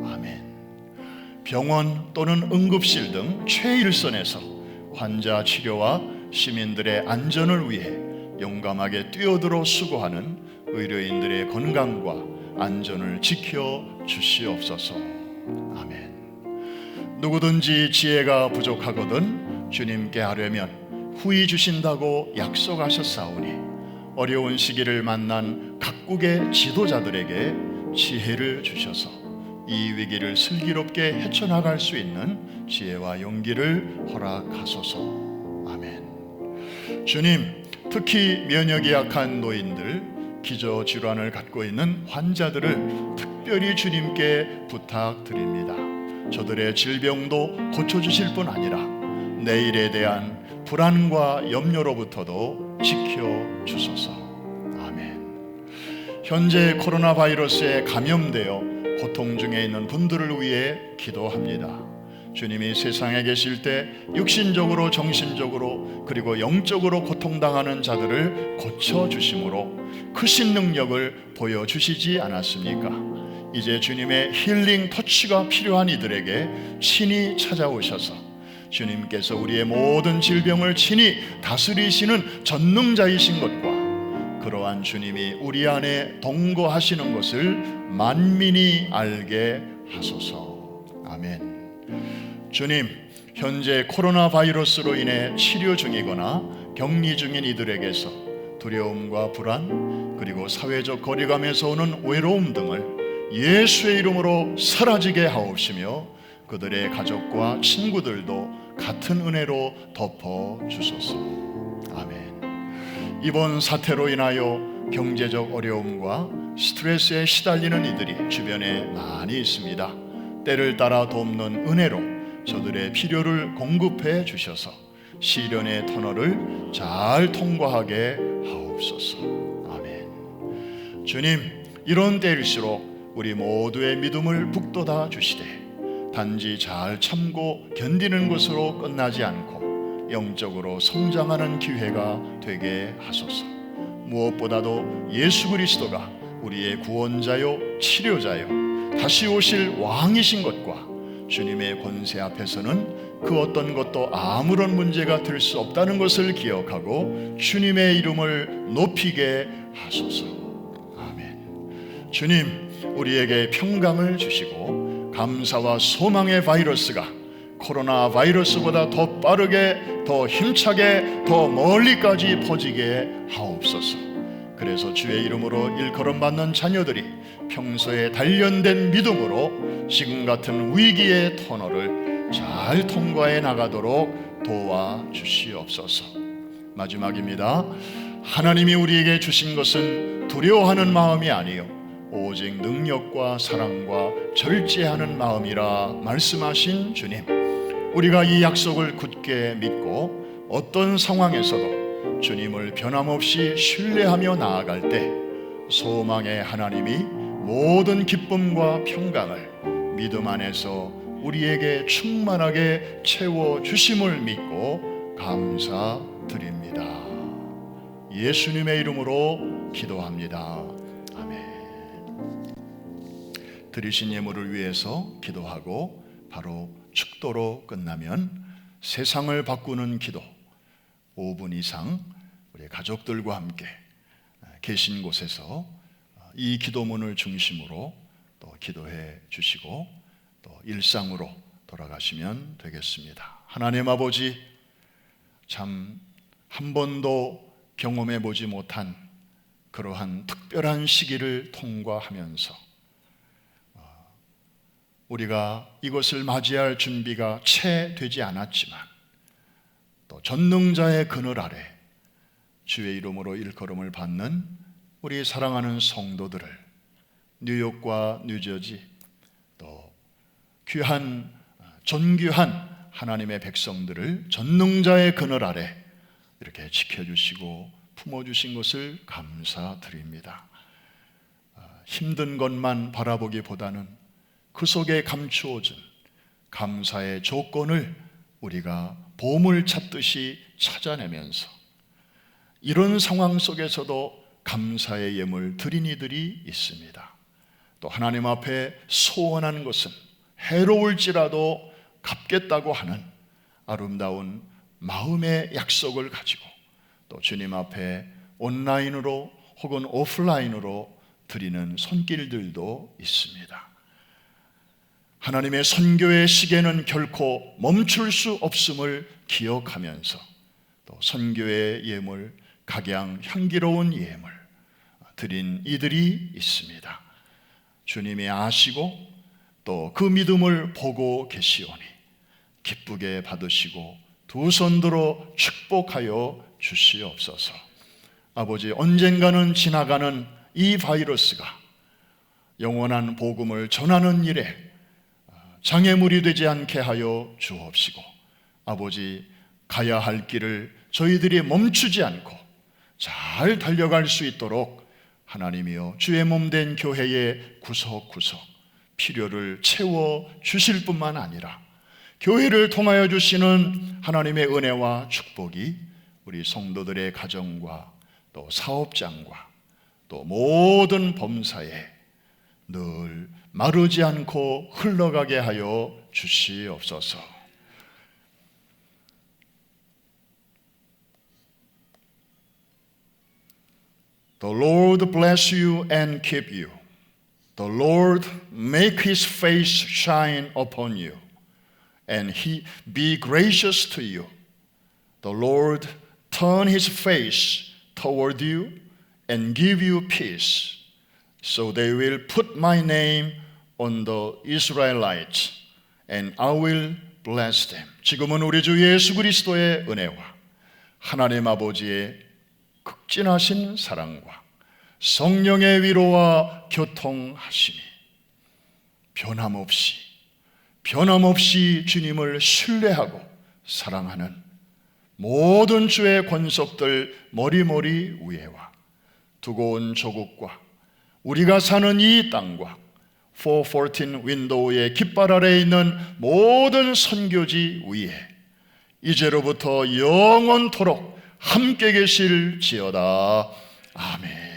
아멘. 병원 또는 응급실 등 최일선에서 환자 치료와 시민들의 안전을 위해 용감하게 뛰어들어 수고하는 의료인들의 건강과 안전을 지켜 주시옵소서. 아멘. 누구든지 지혜가 부족하거든 주님께 하려면 후히 주신다고 약속하셨사오니 어려운 시기를 만난 각국의 지도자들에게 지혜를 주셔서 이 위기를 슬기롭게 헤쳐나갈 수 있는 지혜와 용기를 허락하소서. 아멘. 주님, 특히 면역이 약한 노인들, 기저질환을 갖고 있는 환자들을 특별히 주님께 부탁드립니다. 저들의 질병도 고쳐주실 뿐 아니라 내일에 대한 불안과 염려로부터도 지켜주소서. 아멘. 현재 코로나 바이러스에 감염되어 고통 중에 있는 분들을 위해 기도합니다. 주님이 세상에 계실 때 육신적으로, 정신적으로, 그리고 영적으로 고통당하는 자들을 고쳐주심으로 크신 능력을 보여주시지 않았습니까? 이제 주님의 힐링 터치가 필요한 이들에게 친히 찾아오셔서 주님께서 우리의 모든 질병을 친히 다스리시는 전능자이신 것과 그러한 주님이 우리 안에 동거하시는 것을 만민이 알게 하소서. 아멘. 주님, 현재 코로나 바이러스로 인해 치료 중이거나 격리 중인 이들에게서 두려움과 불안, 그리고 사회적 거리감에서 오는 외로움 등을 예수의 이름으로 사라지게 하옵시며 그들의 가족과 친구들도 같은 은혜로 덮어 주소서. 아멘. 이번 사태로 인하여 경제적 어려움과 스트레스에 시달리는 이들이 주변에 많이 있습니다. 때를 따라 돕는 은혜로 저들의 필요를 공급해 주셔서 시련의 터널을 잘 통과하게 하옵소서. 아멘. 주님, 이런 때일수록 우리 모두의 믿음을 북돋아 주시되 단지 잘 참고 견디는 것으로 끝나지 않고 영적으로 성장하는 기회가 되게 하소서. 무엇보다도 예수 그리스도가 우리의 구원자요 치료자요 다시 오실 왕이신 것과 주님의 권세 앞에서는 그 어떤 것도 아무런 문제가 될 수 없다는 것을 기억하고 주님의 이름을 높이게 하소서. 아멘. 주님, 우리에게 평강을 주시고 감사와 소망의 바이러스가 코로나 바이러스보다 더 빠르게, 더 힘차게, 더 멀리까지 퍼지게 하옵소서. 그래서 주의 이름으로 일컬음 받는 자녀들이 평소에 단련된 믿음으로 지금 같은 위기의 터널을 잘 통과해 나가도록 도와주시옵소서. 마지막입니다. 하나님이 우리에게 주신 것은 두려워하는 마음이 아니요 오직 능력과 사랑과 절제하는 마음이라 말씀하신 주님, 우리가 이 약속을 굳게 믿고 어떤 상황에서도 주님을 변함없이 신뢰하며 나아갈 때 소망의 하나님이 모든 기쁨과 평강을 믿음 안에서 우리에게 충만하게 채워주심을 믿고 감사드립니다. 예수님의 이름으로 기도합니다. 드리신 예물을 위해서 기도하고 바로 축도로 끝나면 세상을 바꾸는 기도 5분 이상 우리 가족들과 함께 계신 곳에서 이 기도문을 중심으로 또 기도해 주시고 또 일상으로 돌아가시면 되겠습니다. 하나님 아버지, 참 한 번도 경험해 보지 못한 그러한 특별한 시기를 통과하면서 우리가 이것을 맞이할 준비가 채 되지 않았지만 또 전능자의 그늘 아래 주의 이름으로 일컬음을 받는 우리 사랑하는 성도들을 뉴욕과 뉴저지, 또 귀한 존귀한 하나님의 백성들을 전능자의 그늘 아래 이렇게 지켜주시고 품어주신 것을 감사드립니다. 힘든 것만 바라보기보다는 그 속에 감추어진 감사의 조건을 우리가 보물 찾듯이 찾아내면서 이런 상황 속에서도 감사의 예물 드린 이들이 있습니다. 또 하나님 앞에 소원한 것은 해로울지라도 갚겠다고 하는 아름다운 마음의 약속을 가지고 또 주님 앞에 온라인으로 혹은 오프라인으로 드리는 손길들도 있습니다. 하나님의 선교의 시계는 결코 멈출 수 없음을 기억하면서 또 선교의 예물, 각양 향기로운 예물 드린 이들이 있습니다. 주님이 아시고 또 그 믿음을 보고 계시오니 기쁘게 받으시고 두 손 들어 축복하여 주시옵소서. 아버지, 언젠가는 지나가는 이 바이러스가 영원한 복음을 전하는 일에 장애물이 되지 않게 하여 주옵시고, 아버지, 가야 할 길을 저희들이 멈추지 않고 잘 달려갈 수 있도록 하나님이여 주의 몸 된 교회의 구석구석 필요를 채워 주실 뿐만 아니라 교회를 통하여 주시는 하나님의 은혜와 축복이 우리 성도들의 가정과 또 사업장과 또 모든 범사에 늘 마르지 않고 흘러가게 하여 주시옵소서. The Lord bless you and keep you. The Lord make his face shine upon you and he be gracious to you. The Lord turn his face toward you and give you peace. So they will put my name on the Israelites and I will bless them. 지금은 우리 주 예수 그리스도의 은혜와 하나님 아버지의 극진하신 사랑과 성령의 위로와 교통하심이 변함없이 주님을 신뢰하고 사랑하는 모든 주의 권속들 머리머리 위에와 두고 온 조국과 우리가 사는 이 땅과 414 윈도우의 깃발 아래에 있는 모든 선교지 위에 이제로부터 영원토록 함께 계실지어다. 아멘.